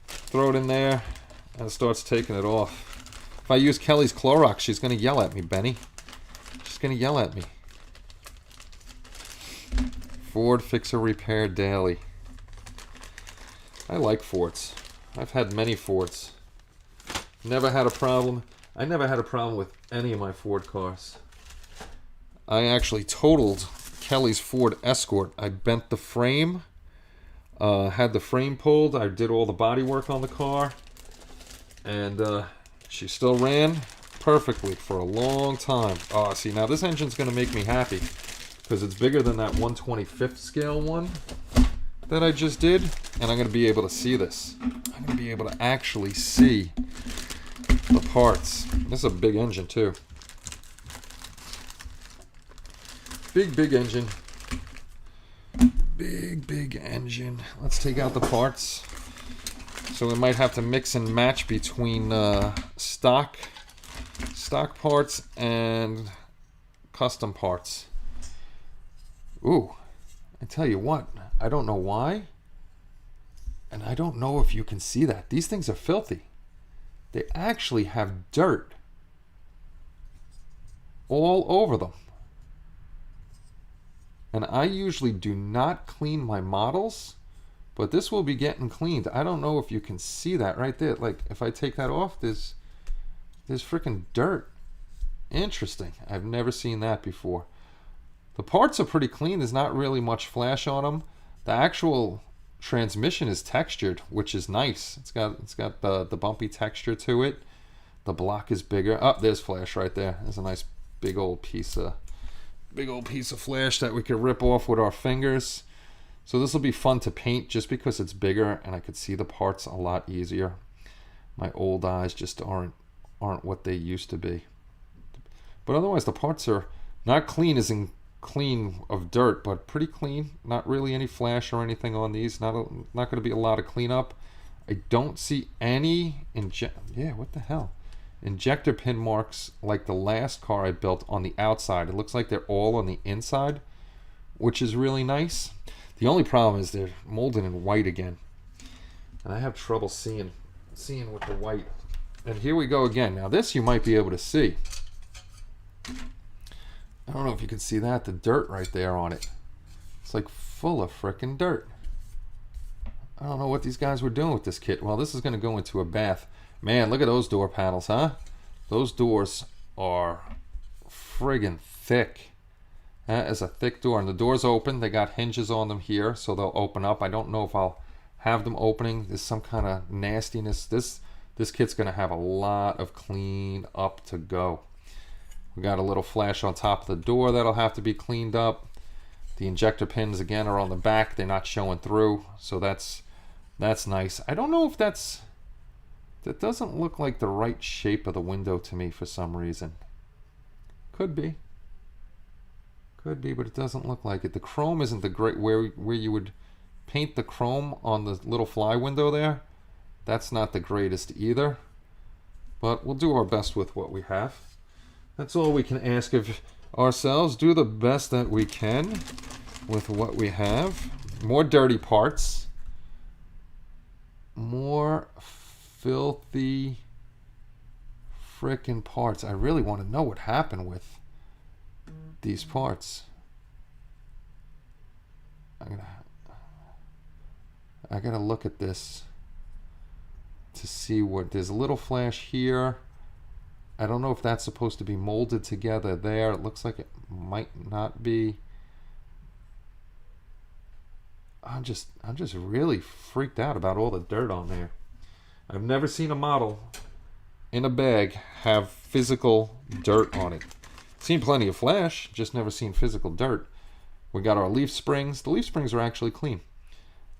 Throw it in there and it starts taking it off. If I use Kelly's Clorox, she's gonna yell at me, Benny. She's gonna yell at me. Ford Fixer Repair Daily. I like Fords. I've had many Fords. Never had a problem. I never had a problem with any of my Ford cars. I actually totaled Kelly's Ford Escort. I bent the frame, had the frame pulled. I did all the body work on the car, and she still ran perfectly for a long time. Oh, see, now this engine's going to make me happy because it's bigger than that 1/25th scale one that I just did, and I'm going to be able to see this. I'm going to be able to actually see the parts. This is a big engine too. Big engine. Big engine. Let's take out the parts. So we might have to mix and match between stock parts and custom parts. Ooh, I tell you what, I don't know why, and I don't know if you can see that. These things are filthy. They actually have dirt all over them. And I usually do not clean my models, but this will be getting cleaned. I don't know if you can see that right there. Like, if I take that off, there's freaking dirt. Interesting. I've never seen that before. The parts are pretty clean. There's not really much flash on them. The actual transmission is textured, which is nice. It's got the bumpy texture to it. The block is bigger. Oh, there's flash right there. There's a nice big old piece of flash that we could rip off with our fingers. So this will be fun to paint just because it's bigger and I could see the parts a lot easier. My old eyes just aren't what they used to be. But otherwise the parts are not clean as in clean of dirt, but pretty clean. Not really any flash or anything on these. Not going to be a lot of cleanup. I don't see any what the hell? Injector pin marks like the last car I built on the outside. It looks like they're all on the inside, which is really nice. The only problem is they're molded in white again, and I have trouble seeing with the white. And here we go again. Now this you might be able to see. I don't know if you can see that, the dirt right there on it. It's like full of frickin' dirt. I don't know what these guys were doing with this kit. Well, this is going to go into a bath. Man, look at those door panels, huh? Those doors are friggin' thick. That is a thick door. And the doors open. They got hinges on them here, so they'll open up. I don't know if I'll have them opening. There's some kind of nastiness. This kit's going to have a lot of clean up to go. We got a little flash on top of the door that'll have to be cleaned up. The injector pins, again, are on the back. They're not showing through, so that's nice. I don't know if that doesn't look like the right shape of the window to me for some reason. Could be, but it doesn't look like it. The chrome isn't the great where you would paint the chrome on the little fly window there. That's not the greatest either, but we'll do our best with what we have. That's all we can ask of ourselves. Do the best that we can with what we have. More dirty parts. More filthy frickin' parts. I really want to know what happened with these parts. I gotta look at this to see what there's a little flash here. I don't know if that's supposed to be molded together there. It looks like it might not be. I'm just really freaked out about all the dirt on there. I've never seen a model in a bag have physical dirt on it. Seen plenty of flash, just never seen physical dirt. We got our leaf springs. The leaf springs are actually clean.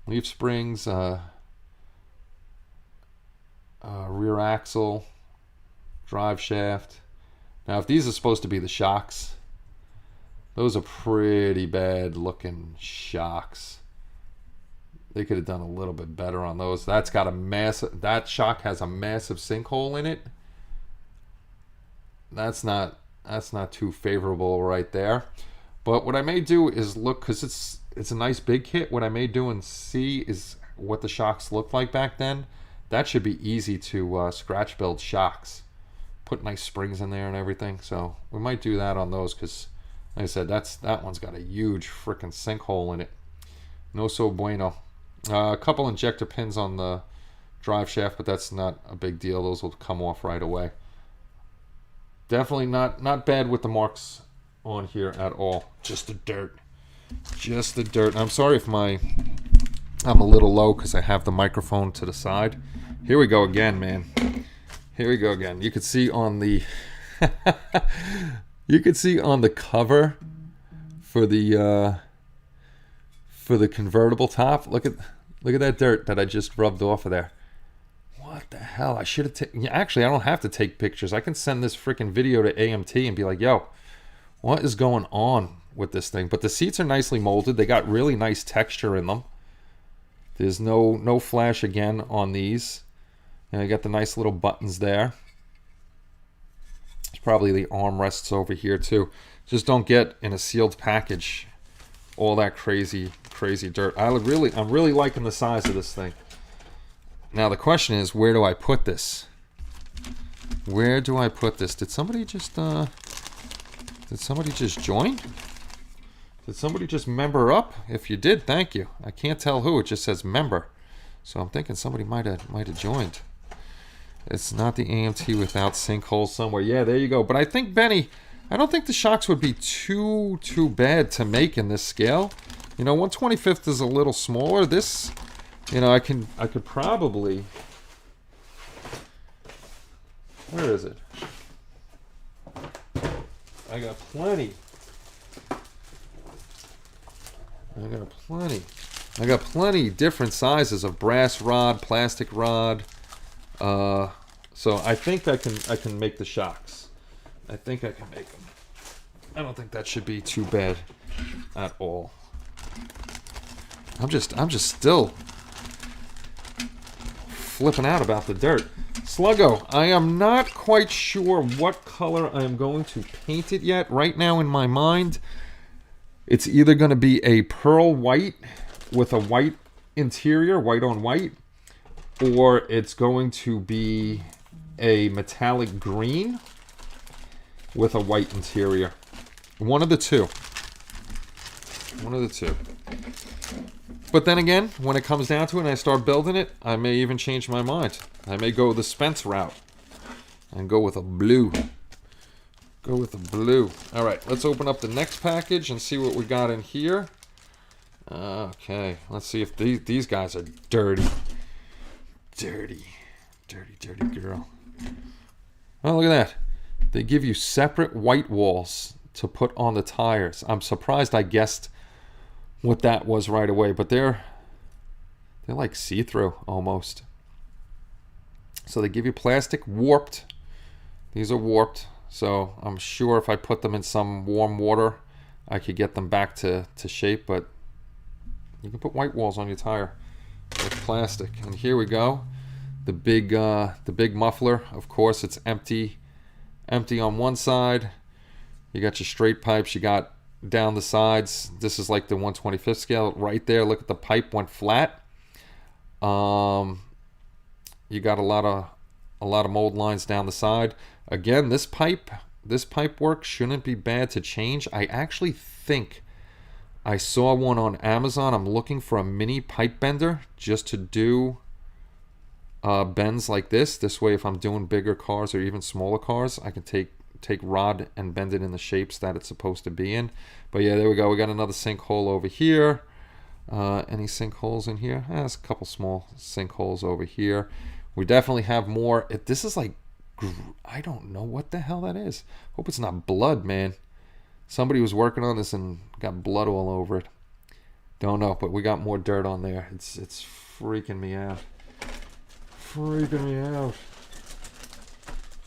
Leaf springs, rear axle, drive shaft. Now if these are supposed to be the shocks, those are pretty bad looking shocks. They could have done a little bit better on those. That's got a massive, that shock has a massive sinkhole in it. That's not too favorable right there. But what I may do is look, because it's a nice big kit, what I may do and see is what the shocks looked like back then. That should be easy to scratch build shocks. Put nice springs in there and everything. So we might do that on those, because Like I said, that one's got a huge freaking sinkhole in it. No so bueno. A couple injector pins on the drive shaft, but that's not a big deal. Those will come off right away. Definitely not bad with the marks on here at all. Just the dirt. Just the dirt. I'm sorry if I'm a little low because I have the microphone to the side. Here we go again, man. Here we go again. You could see on the you could see on the cover for the convertible top. Look at that dirt that I just rubbed off of there. What the hell? I should have taken... Actually, I don't have to take pictures. I can send this freaking video to AMT and be like, yo, what is going on with this thing? But the seats are nicely molded. They got really nice texture in them. There's no flash again on these. And I got the nice little buttons there. There's probably the armrests over here too. Just don't get in a sealed package all that crazy dirt. I'm really liking the size of this thing. Now the question is, where do I put this? Where do I put this? Did somebody just join? Did somebody just member up? If you did, thank you. I can't tell who. It just says member. So I'm thinking somebody might have joined. It's not the AMT without sinkholes somewhere. Yeah, there you go. But I think, Benny, I don't think the shocks would be too bad to make in this scale. You know, 1/25th is a little smaller. This, you know, I could probably... Where is it? I got plenty. I got plenty different sizes of brass rod, plastic rod. So I think I can make the shocks. I think I can make them. I don't think that should be too bad at all. I'm just still flipping out about the dirt. Sluggo, I am not quite sure what color I am going to paint it yet. Right now in my mind, it's either going to be a pearl white with a white interior, white on white, or it's going to be a metallic green with a white interior. One of the two. One of the two. But then again, when it comes down to it and I start building it, I may even change my mind. I may go the Spence route and go with a blue. Go with a blue. All right, let's open up the next package and see what we got in here. Okay, let's see if these guys are dirty. Dirty girl. Oh, look at that. They give you separate white walls to put on the tires. I'm surprised I guessed what that was right away, but they're like see-through almost. So they give you plastic warped. These are warped, so I'm sure if I put them in some warm water, I could get them back to shape, but you can put white walls on your tire with plastic. And here we go. The big muffler, of course, it's empty on one side. You got your straight pipes, you got down the sides. This is like the 1/25th scale right there. Look at the pipe went flat. You got a lot of mold lines down the side. Again, this pipe work shouldn't be bad to change. I actually think I saw one on Amazon. I'm looking for a mini pipe bender just to do bends like this. This way, if I'm doing bigger cars or even smaller cars, I can take rod and bend it in the shapes that it's supposed to be in. But yeah, there we go. We got another sinkhole over here. Any sinkholes in here? There's a couple small sinkholes over here. We definitely have more. This is like, I don't know what the hell that is. Hope it's not blood, man. Somebody was working on this and got blood all over it. Don't know, but we got more dirt on there. It's freaking me out. Freaking me out.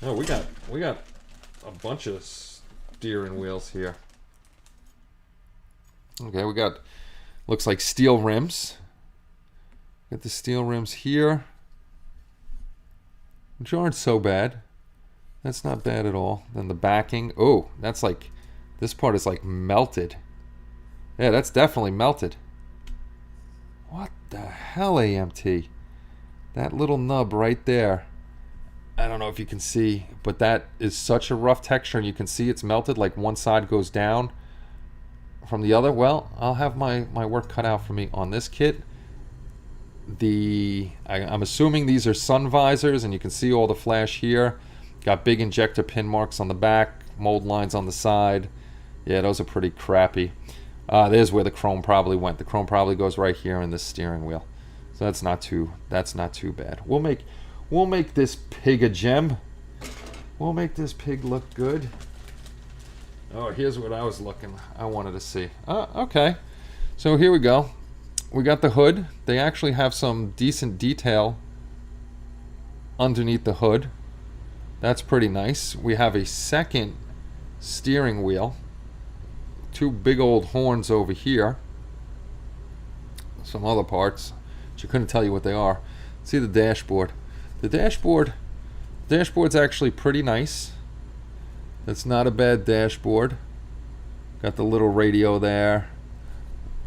Oh, we got a bunch of steering wheels here. Okay, we got, looks like steel rims. Got the steel rims here, which aren't so bad. That's not bad at all. Then the backing. Oh, that's like, this part is like melted. Yeah, that's definitely melted. What the hell, AMT? That little nub right there. I don't know if you can see, but that is such a rough texture, and you can see it's melted. Like one side goes down from the other. Well, I'll have my work cut out for me on this kit. I'm assuming these are sun visors, and you can see all the flash here. Got big injector pin marks on the back, mold lines on the side. Yeah, those are pretty crappy. There's where the chrome probably went. The chrome probably goes right here in this steering wheel. So that's not too bad. We'll make this pig a gem. We'll make this pig look good. Oh, here's what I wanted to see. Okay. So here we go. We got the hood. They actually have some decent detail underneath the hood. That's pretty nice. We have a second steering wheel. Two big old horns over here. Some other parts, which I couldn't tell you what they are. See the dashboard. The dashboard's actually pretty nice. It's not a bad dashboard. Got the little radio there.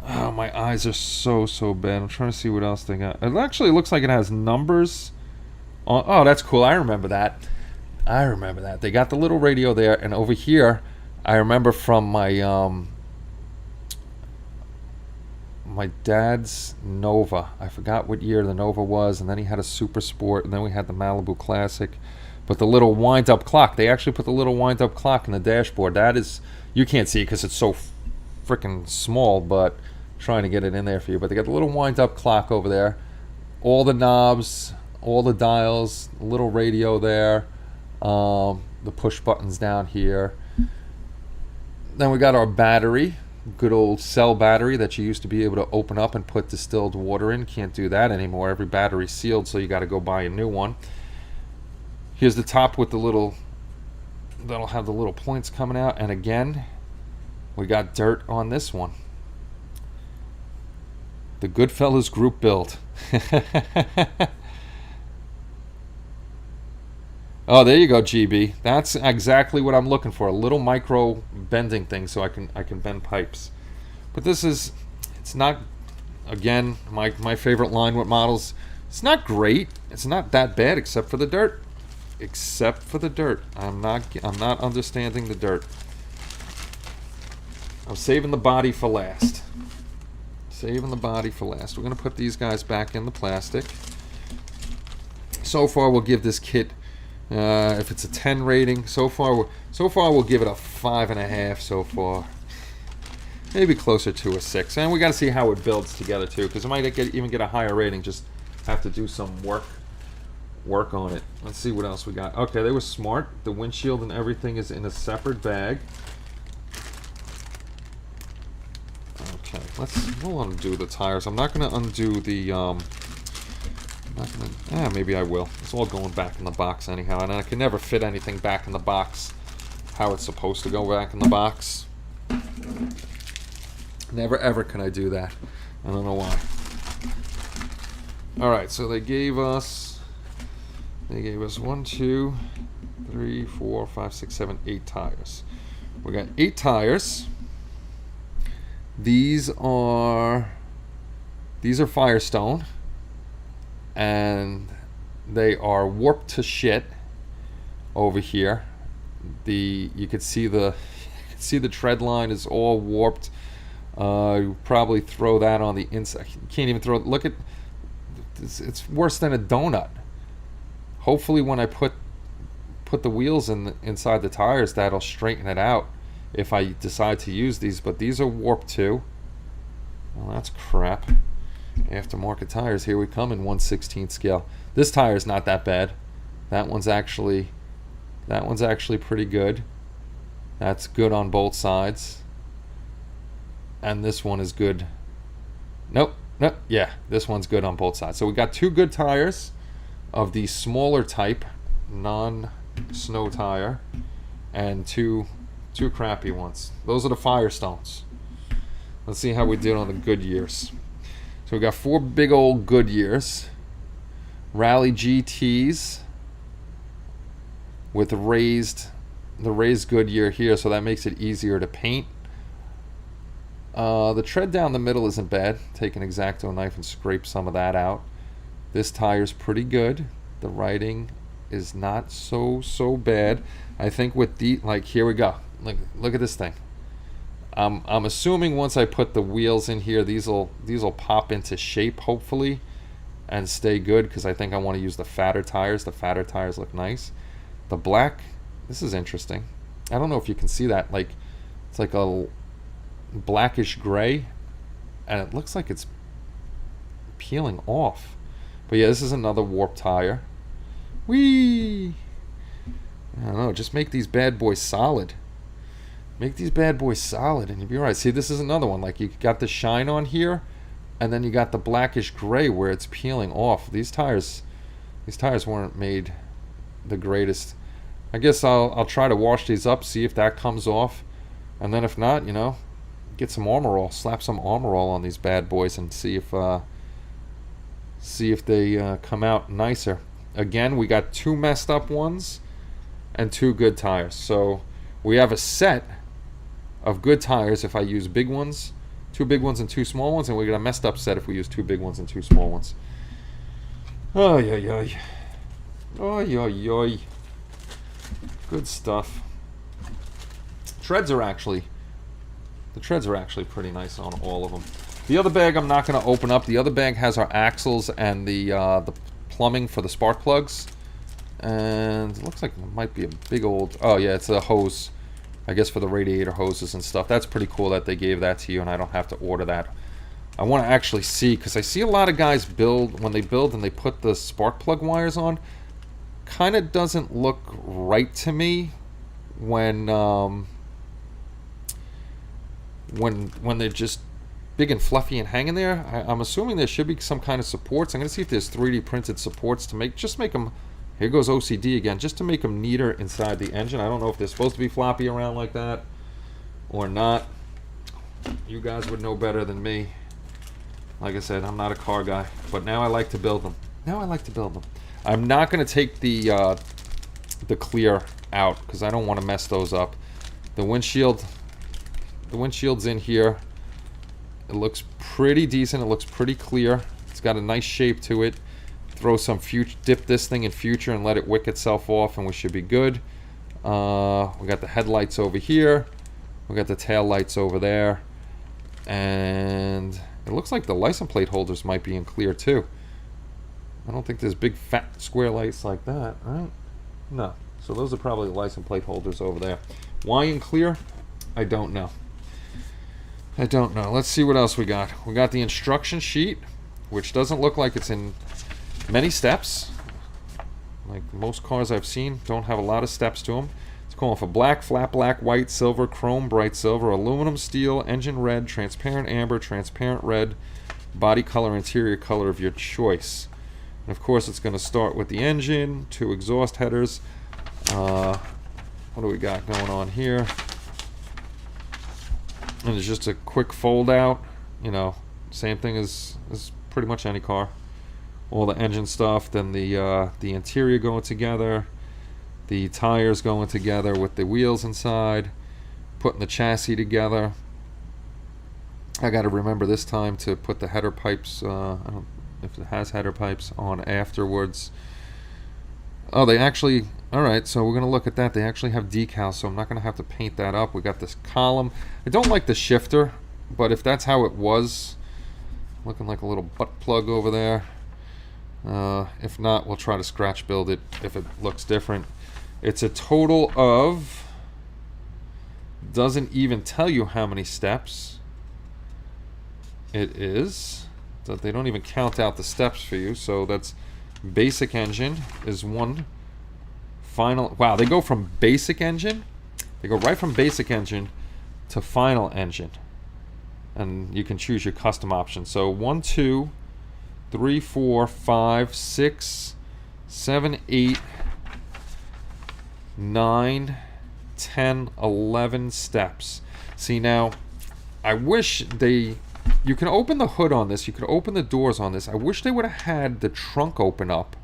Oh, my eyes are so bad. I'm trying to see what else they got. It actually looks like it has numbers on. Oh, that's cool. I remember that. They got the little radio there, and over here, I remember from my dad's Nova. I forgot what year the Nova was, and then he had a Super Sport, and then we had the Malibu Classic. But the little wind-up clock, they actually put the little wind-up clock in the dashboard. That is, you can't see it because it's so freaking small, but I'm trying to get it in there for you. But they got the little wind-up clock over there. All the knobs, all the dials, a little radio there. The push buttons down here. Then we got our battery. Good old cell battery that you used to be able to open up and put distilled water in. Can't do that anymore. Every battery's sealed, so you got to go buy a new one. Here's the top with the little, that'll have the little points coming out. And again, we got dirt on this one. The Goodfellas group build. Oh, there you go, GB. That's exactly what I'm looking for. A little micro bending thing so I can bend pipes. But this is, it's not, again, my favorite line with models. It's not great. It's not that bad except for the dirt. Except for the dirt. I'm not understanding the dirt. I'm saving the body for last. Saving the body for last. We're going to put these guys back in the plastic. So far, we'll give this kit, if it's a 10 rating, so far we'll give it a 5.5 so far. Maybe closer to a 6. And we got to see how it builds together too, because it might even get a higher rating. Just have to do some work on it. Let's see what else we got. Okay, they were smart. The windshield and everything is in a separate bag. Okay, we'll undo the tires. I'm not going to undo the maybe I will. It's all going back in the box anyhow, and I can never fit anything back in the box how it's supposed to go back in the box. Never ever can I do that. I don't know why. Alright, so they gave us 1, 2, 3, 4, 5, 6, 7, 8 tires. We got 8 tires. These are Firestone, and they are warped to shit over here. You could see the tread line is all warped. You probably throw that on the inside. You can't even throw it. Look at it's worse than a donut. Hopefully when I put the wheels inside the tires, that'll straighten it out if I decide to use these. But these are warped too. Well, that's crap. Aftermarket tires, here we come in 1/16 scale. This tire is not that bad. That one's actually pretty good. That's good on both sides. And this one is good. Nope. Yeah, this one's good on both sides. So we got 2 good tires of the smaller type, non-snow tire, and two crappy ones. Those are the Firestones. Let's see how we did on the Goodyears. So we got 4 big old Goodyears, Rally GTs with the raised Goodyear here, so that makes it easier to paint. The tread down the middle isn't bad. Take an X-Acto knife and scrape some of that out. This tire's pretty good. The writing is not so bad. I think with the, like, here we go. Look at this thing. I'm assuming once I put the wheels in here, these will pop into shape hopefully and stay good, because I think I want to use the fatter tires. The fatter tires look nice. The black, this is interesting. I don't know if you can see that. Like, it's like a blackish gray, and it looks like it's peeling off. But yeah, this is another warp tire. Whee! I don't know. Just make these bad boys solid. Make these bad boys solid, and you'll be alright. See, this is another one. Like, you got the shine on here, and then you got the blackish gray where it's peeling off. These tires weren't made the greatest. I guess I'll try to wash these up, see if that comes off, and then if not, you know, get some Armor All, slap some Armor All on these bad boys, and see if they come out nicer. Again, we got 2 messed up ones and 2 good tires. So we have a set of good tires if I use big ones, 2 big ones and 2 small ones, and we got a messed up set if we use 2 big ones and 2 small ones. Oh yeah, yeah. Oh yeah, yeah. Good stuff. The treads are actually pretty nice on all of them. The other bag I'm not going to open up. The other bag has our axles and the plumbing for the spark plugs. And it looks like it might be a big old... Oh yeah, it's a hose, I guess, for the radiator hoses and stuff. That's pretty cool that they gave that to you and I don't have to order that. I want to actually see, because I see a lot of guys build, when they build and they put the spark plug wires on, kind of doesn't look right to me when they're just big and fluffy and hanging there. I'm assuming there should be some kind of supports. I'm going to see if there's 3D printed supports to make them... Here goes OCD again, just to make them neater inside the engine. I don't know if they're supposed to be floppy around like that or not. You guys would know better than me. Like I said, I'm not a car guy, but now I like to build them. I'm not going to take the clear out because I don't want to mess those up. The windshield's in here. It looks pretty decent. It looks pretty clear. It's got a nice shape to it. Throw some future, dip this thing in future and let it wick itself off, and we should be good. We got the headlights over here. We got the tail lights over there, and it looks like the license plate holders might be in clear too. I don't think there's big fat square lights like that, right? No. So those are probably the license plate holders over there. Why in clear? I don't know. Let's see what else we got. We got the instruction sheet, which doesn't look like it's in many steps. Like most cars I've seen don't have a lot of steps to them. It's calling for black, flat black, white, silver, chrome, bright silver, aluminum, steel, engine red, transparent amber, transparent red, body color, interior color of your choice. And of course it's going to start with the engine, 2 exhaust headers. What do we got going on here? And it's just a quick fold out, you know, same thing as pretty much any car. All the engine stuff, then the interior going together, the tires going together with the wheels inside, putting the chassis together. I got to remember this time to put the header pipes, I don't know if it has header pipes, on afterwards. Oh, they actually, alright, so we're going to look at that. They actually have decals, so I'm not going to have to paint that up. We got this column. I don't like the shifter, but if that's how it was, looking like a little butt plug over there. If not, we'll try to scratch build it if it looks different. It's a total of, doesn't even tell you how many steps it is. They don't even count out the steps for you. So that's basic engine is 1, final. Wow, they go from basic engine, they go right from basic engine to final engine, and you can choose your custom option. So 1, 2, 3, 4, 5, 6, 7, 8, 9, 10, 11 steps. See, now I wish you can open the hood on this, you could open the doors on this. I wish they would have had the trunk open up,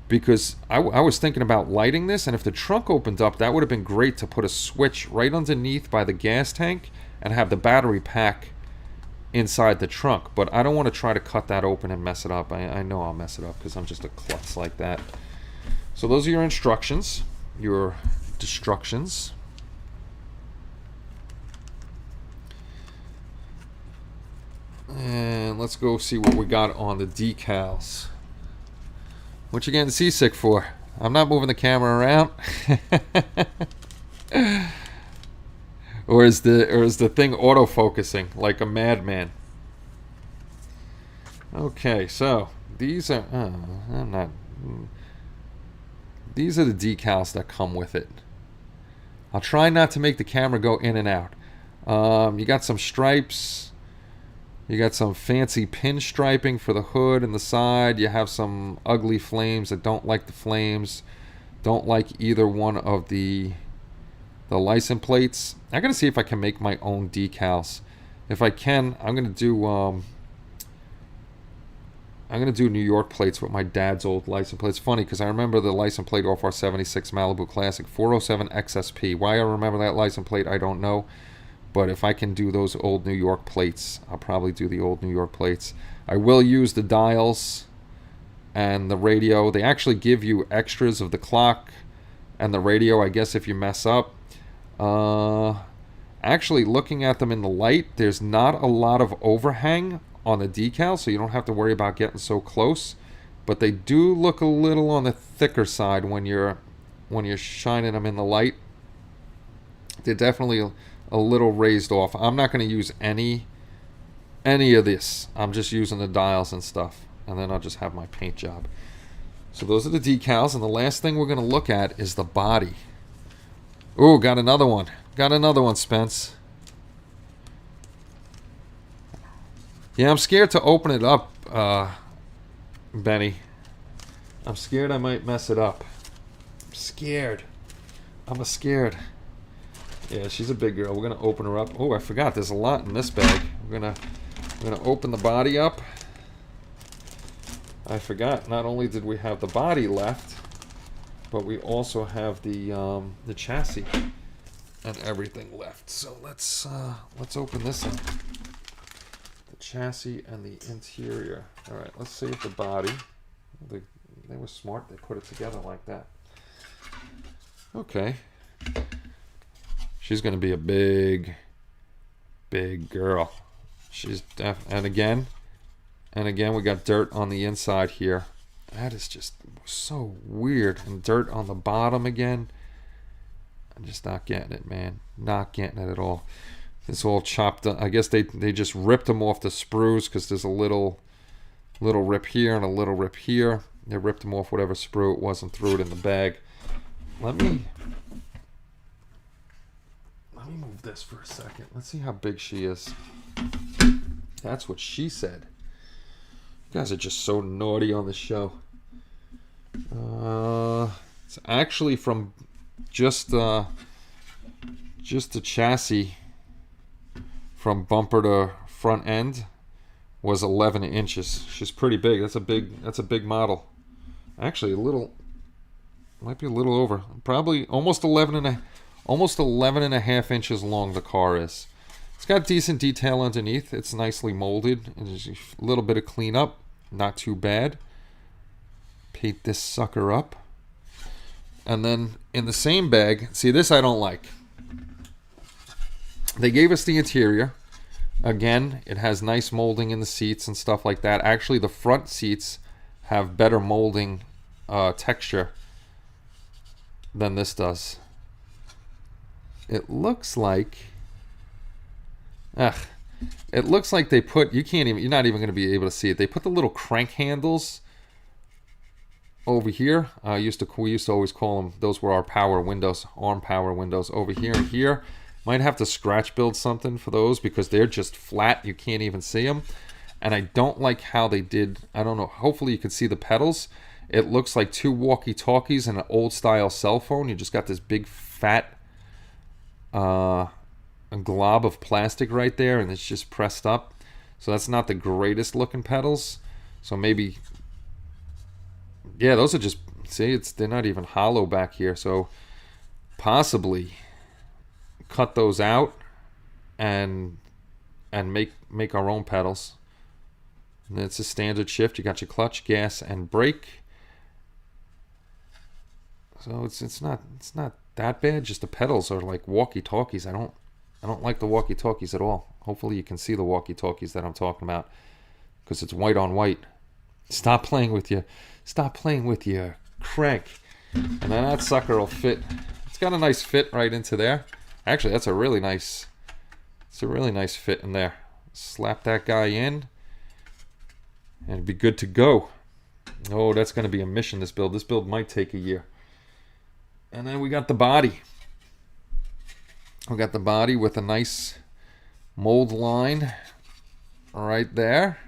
because I was thinking about lighting this, and if the trunk opened up, that would have been great to put a switch right underneath by the gas tank and have the battery pack inside the trunk. But I don't want to try to cut that open and mess it up. I know I'll mess it up because I'm just a klutz like that. So those are your instructions, your destructions. let's go see what we got on the decals. What you getting seasick for? I'm not moving the camera around. or is the thing auto-focusing like a madman? Okay, so these are these are the decals that come with it. I'll try not to make the camera go in and out. You got some stripes. You got some fancy pinstriping for the hood and the side. You have some ugly flames that don't like the flames. Don't like either one of the license plates. I gotta see if I can make my own decals. If I can, I'm gonna do New York plates with my dad's old license plate. It's funny because I remember the license plate off our 76 Malibu Classic 407 XSP. Why I remember that license plate, I don't know. But if I can do those old New York plates, I'll probably do the old New York plates. I will use the dials and the radio. They actually give you extras of the clock and the radio, I guess, if you mess up. Actually, looking at them in the light, there's not a lot of overhang on the decal, so you don't have to worry about getting so close, but they do look a little on the thicker side when you're shining them in the light. They're definitely a little raised off. I'm not going to use any of this. I'm just using the dials and stuff, and then I'll just have my paint job. So those are the decals, and the last thing we're going to look at is the body. Ooh, got another one, Spence. Yeah, I'm scared to open it up, Benny. I'm scared I might mess it up. I'm scared. Yeah, she's a big girl. We're gonna open her up. Oh, I forgot. There's a lot in this bag. We're gonna open the body up. I forgot. Not only did we have the body left, but we also have the chassis and everything left. So let's open this up. Chassis and the interior. All right, let's see if the body. They were smart. They put it together like that. Okay. She's going to be a big girl. And again, we got dirt on the inside here. That is just so weird. And dirt on the bottom again. I'm just not getting it, man. Not getting it at all. It's all chopped up. I guess they just ripped them off the sprues because there's a little rip here and a little rip here. They ripped them off whatever sprue it was and threw it in the bag. Let me move this for a second. Let's see how big she is. That's what she said. You guys are just so naughty on the show. It's actually from just the chassis. From bumper to front end was 11 inches. She's pretty big. That's a big model. Actually, might be a little over. Probably almost 11 and a half inches long the car is. It's got decent detail underneath. It's nicely molded. There's a little bit of cleanup. Not too bad. Paint this sucker up. And then in the same bag, see this I don't like. They gave us the interior. Again, it has nice molding in the seats and stuff like that. Actually, the front seats have better molding texture than this does. It looks like... it looks like they put... you're not even going to be able to see it. They put the little crank handles over here. We used to always call them... those were our power windows, arm power windows over here and here. Might have to scratch build something for those because they're just flat. You can't even see them. And I don't like how they did... I don't know. Hopefully you can see the pedals. It looks like two walkie-talkies and an old-style cell phone. You just got this big, fat glob of plastic right there, and it's just pressed up. So that's not the greatest-looking pedals. So maybe... yeah, those are just... see, they're not even hollow back here. So possibly... cut those out and make our own pedals. And it's a standard shift. You got your clutch, gas, and brake. So it's not that bad. Just the pedals are like walkie-talkies. I don't like the walkie-talkies at all. Hopefully you can see the walkie-talkies that I'm talking about. because it's white on white. Stop playing with your crank. And then that sucker will fit. It's got a nice fit right into there. Actually, it's a really nice fit in there. Slap that guy in and be good to go. Oh, that's going to be a mission, this build. This build might take a year. And then we got the body. We got the body with a nice mold line right there.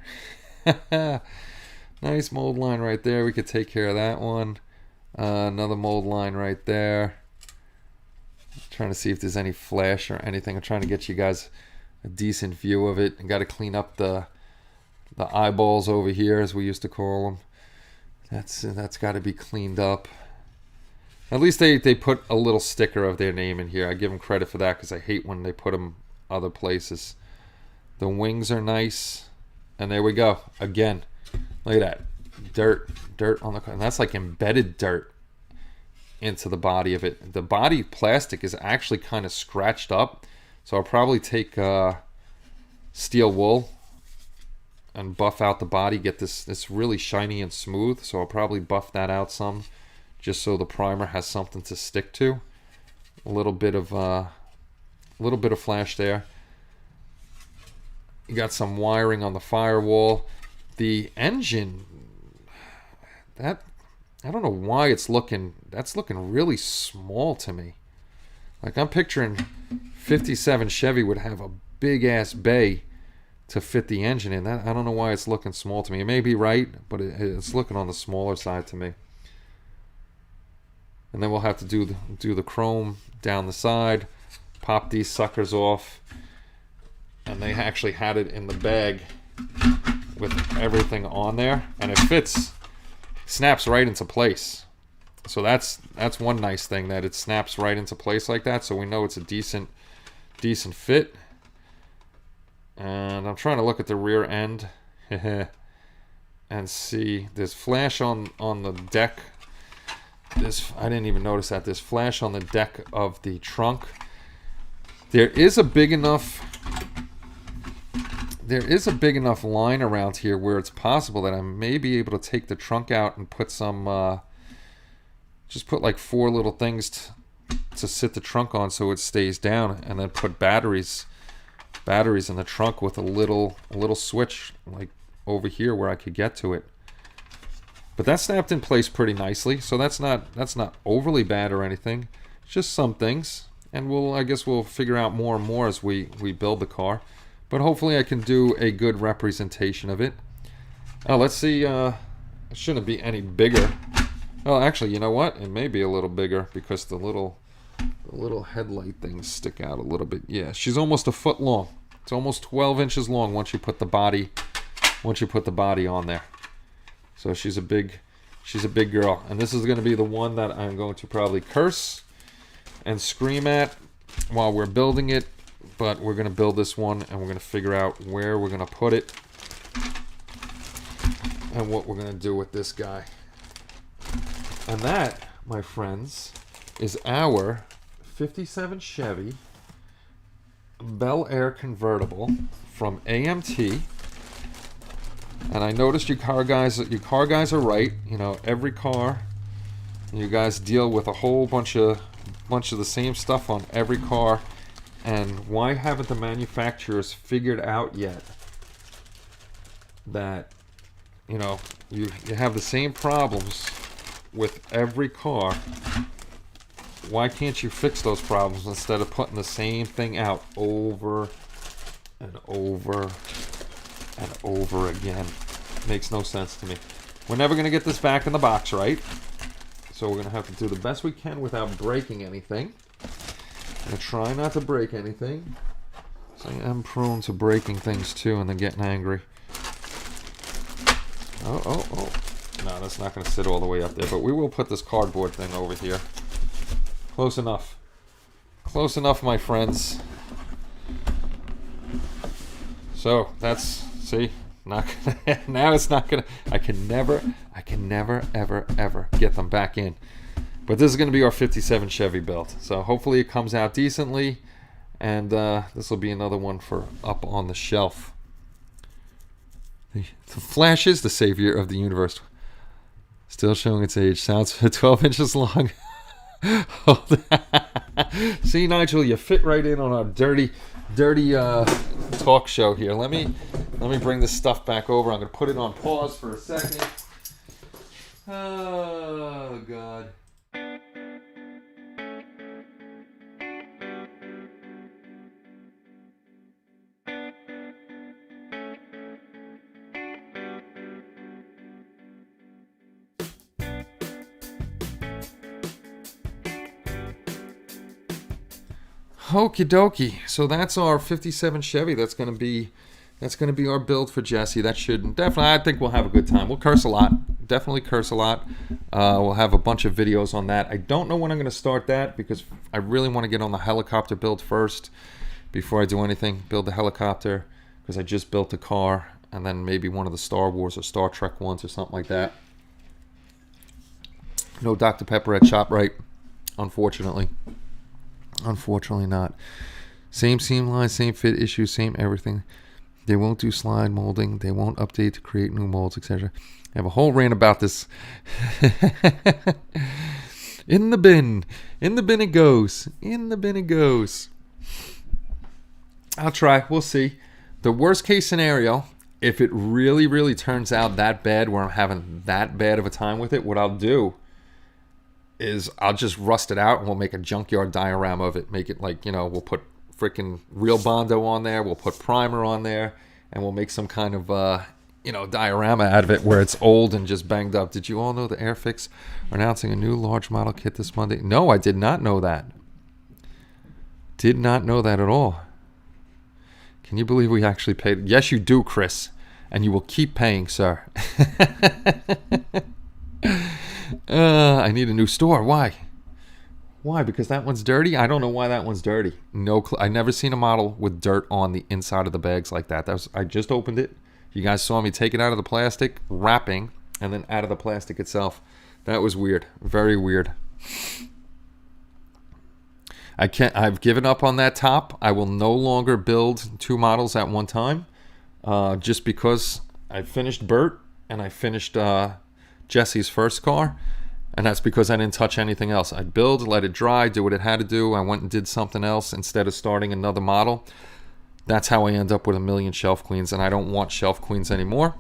Nice mold line right there. We could take care of that one. Another mold line right there. Trying to see if there's any flash or anything. I'm trying to get you guys a decent view of it. I got to clean up the eyeballs over here, as we used to call them. That's got to be cleaned up. At least they put a little sticker of their name in here. I give them credit for that, because I hate when they put them other places. The wings are nice. And there we go. Again, look at that. Dirt on the car. And that's like embedded dirt into the body of it. The body plastic is actually kind of scratched up. So I'll probably take steel wool and buff out the body. Get this really shiny and smooth. So I'll probably buff that out some, just so the primer has something to stick to. A little bit of flash there. You got some wiring on the firewall. The engine, I don't know why that's looking really small to me. Like, I'm picturing 57 Chevy would have a big ass bay to fit the engine in. That, I don't know why it's looking small to me. It may be right, but it's looking on the smaller side to me. And then we'll have to do the chrome down the side, pop these suckers off. And they actually had it in the bag with everything on there, and it snaps right into place. So that's one nice thing, that it snaps right into place like that, so we know it's a decent fit. And I'm trying to look at the rear end and see there's flash on the deck. I didn't even notice that there's flash on the deck of the trunk. There is a big enough line around here where it's possible that I may be able to take the trunk out and put some, just put like 4 little things to sit the trunk on so it stays down, and then put batteries in the trunk with a little switch like over here where I could get to it. But that snapped in place pretty nicely, so that's not overly bad or anything. It's just some things, and I guess we'll figure out more and more as we build the car. But hopefully I can do a good representation of it. Oh, let's see. It shouldn't be any bigger. Well, actually, you know what? It may be a little bigger, because the little headlight things stick out a little bit. Yeah, she's almost a foot long. It's almost 12 inches long once you put the body on there. So she's a big girl. And this is going to be the one that I'm going to probably curse and scream at while we're building it. But we're going to build this one, and we're going to figure out where we're going to put it and what we're going to do with this guy. And that, my friends, is our 57 Chevy Bel Air convertible from AMT. And I noticed you car guys are right. You know, every car, you guys deal with a whole bunch of the same stuff on every car. And why haven't the manufacturers figured out yet that, you know, you have the same problems with every car? Why can't you fix those problems instead of putting the same thing out over and over and over again? Makes no sense to me. We're never going to get this back in the box, right? So we're going to have to do the best we can without breaking anything. I try not to break anything. So I am prone to breaking things too and then getting angry. Oh. No, that's not going to sit all the way up there. But we will put this cardboard thing over here. Close enough. Close enough, my friends. So, that's, see? Not gonna, now it's not going to, I can never, ever get them back in. But this is going to be our 57 Chevy build. So hopefully it comes out decently. And this will be another one for up on the shelf. The Flash is the savior of the universe. Still showing its age. Sounds 12 inches long. See, Nigel, you fit right in on our dirty talk show here. Let me bring this stuff back over. I'm going to put it on pause for a second. Oh, God. Okie dokie. So that's our 57 Chevy. That's gonna be our build for Jesse. That should definitely. I think we'll have a good time. We'll curse a lot. Definitely curse a lot. We'll have a bunch of videos on that. I don't know when I'm gonna start that because I really want to get on the helicopter build first before I do anything. Build the helicopter because I just built a car, and then maybe one of the Star Wars or Star Trek ones or something like that. No Dr. Pepper at ShopRite, unfortunately. Unfortunately not. Same seam line, same fit issue, same everything. They won't do slide molding. They won't update to create new molds, etc. I have a whole rant about this. In the bin. In the bin it goes. In the bin it goes. I'll try. We'll see. The worst case scenario, if it really, really turns out that bad where I'm having that bad of a time with it, what I'll do is I'll just rust it out and we'll make a junkyard diorama of it. Make it like, we'll put freaking real Bondo on there. We'll put primer on there and we'll make some kind of, diorama out of it where it's old and just banged up. Did you all know the Airfix are announcing a new large model kit this Monday? No, I did not know that. Did not know that at all. Can you believe we actually paid? Yes, you do, Chris. And you will keep paying, sir. I need a new store. Why? Why? Because that one's dirty? I don't know why that one's dirty. No, I never seen a model with dirt on the inside of the bags like that. I just opened it. You guys saw me take it out of the plastic, wrapping, and then out of the plastic itself. That was weird. Very weird. I've given up on that top. I will no longer build two models at one time. Just because I finished Bert and I finished Jesse's first car, and that's because I didn't touch anything else. I'd build, let it dry, do what it had to do. I went and did something else instead of starting another model. That's how I end up with a million shelf queens, and I don't want shelf queens anymore.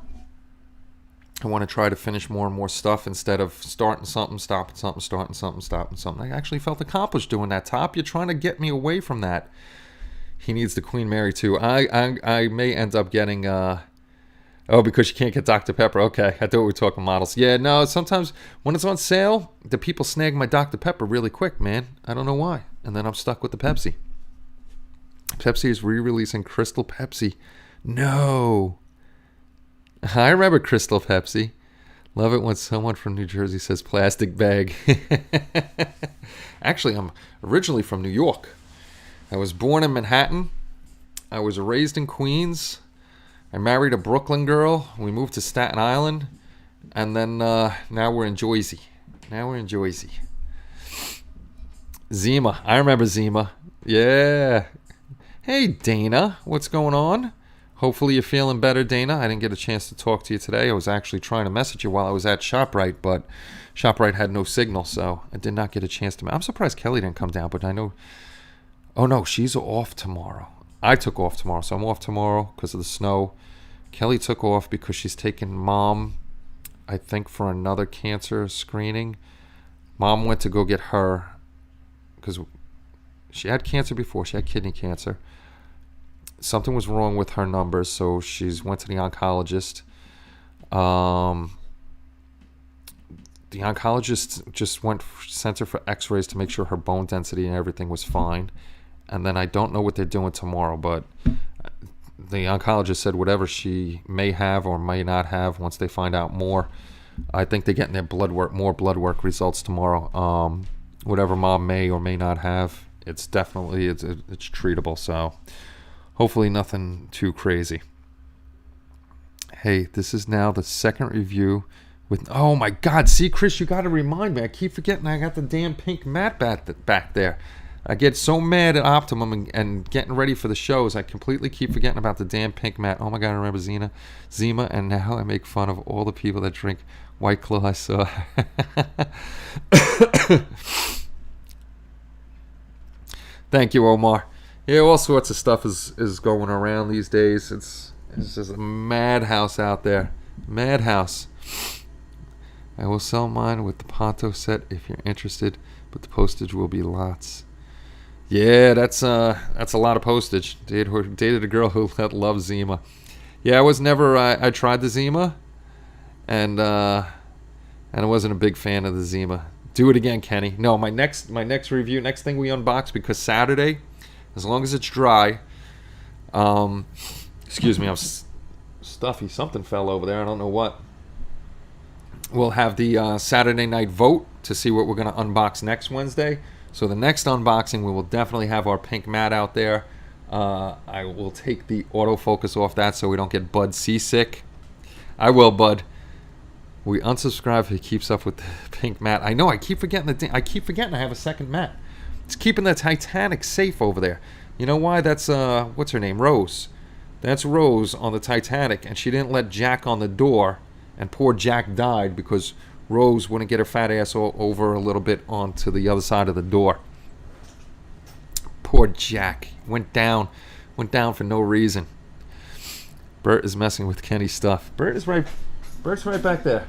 I want to try to finish more and more stuff instead of starting something, stopping something, starting something, stopping something. I actually felt accomplished doing that, Top. You're trying to get me away from that. He needs the Queen Mary too. I may end up getting because you can't get Dr. Pepper. Okay, I thought we were talking models. Yeah, no, sometimes when it's on sale, the people snag my Dr. Pepper really quick, man. I don't know why. And then I'm stuck with the Pepsi. Pepsi is re-releasing Crystal Pepsi. No. I remember Crystal Pepsi. Love it when someone from New Jersey says plastic bag. Actually, I'm originally from New York. I was born in Manhattan. I was raised in Queens. I married a Brooklyn girl. We moved to Staten Island. And then now we're in Jersey. Zima. I remember Zima. Yeah. Hey, Dana. What's going on? Hopefully you're feeling better, Dana. I didn't get a chance to talk to you today. I was actually trying to message you while I was at ShopRite, but ShopRite had no signal, so I did not get a chance to. I'm surprised Kelly didn't come down, but I know. Oh, no, she's off tomorrow. I took off tomorrow, so I'm off tomorrow because of the snow. Kelly took off because she's taking Mom, I think, for another cancer screening. Mom went to go get her because she had cancer before. She had kidney cancer. Something was wrong with her numbers, so she's went to the oncologist. The oncologist just sent her for x-rays to make sure her bone density and everything was fine. And then I don't know what they're doing tomorrow, but the oncologist said whatever she may have or may not have, once they find out more, I think they're getting their more blood work results tomorrow. Whatever Mom may or may not have, it's definitely it's treatable. So hopefully nothing too crazy. Hey, this is now the second review with. Oh my God! See, Chris, you got to remind me. I keep forgetting I got the damn pink mat back there. I get so mad at Optimum and getting ready for the shows, I completely keep forgetting about the damn pink mat. Oh my God, I remember Zima, and now I make fun of all the people that drink White Claw. I saw. Thank you, Omar. Yeah, all sorts of stuff is going around these days. It's just a madhouse out there. Madhouse. I will sell mine with the Ponto set if you're interested, but the postage will be lots. Yeah, that's a lot of postage. Dated a girl who loves Zima. Yeah, I was never. I tried the Zima, and I wasn't a big fan of the Zima. Do it again, Kenny. No, my next review, next thing we unbox, because Saturday, as long as it's dry. Excuse me, I'm stuffy. Something fell over there. I don't know what. We'll have the Saturday night vote to see what we're going to unbox next Wednesday. So the next unboxing, we will definitely have our pink mat out there. I will take the autofocus off that so we don't get Bud seasick. I will, Bud. We unsubscribe if he keeps up with the pink mat. I know, I keep forgetting I have a second mat. It's keeping the Titanic safe over there. You know why? That's what's her name? Rose. That's Rose on the Titanic, and she didn't let Jack on the door, and poor Jack died because Rose wouldn't get her fat ass over a little bit onto the other side of the door. Poor Jack went down for no reason. Bert is messing with Kenny's stuff. Bert's right back there.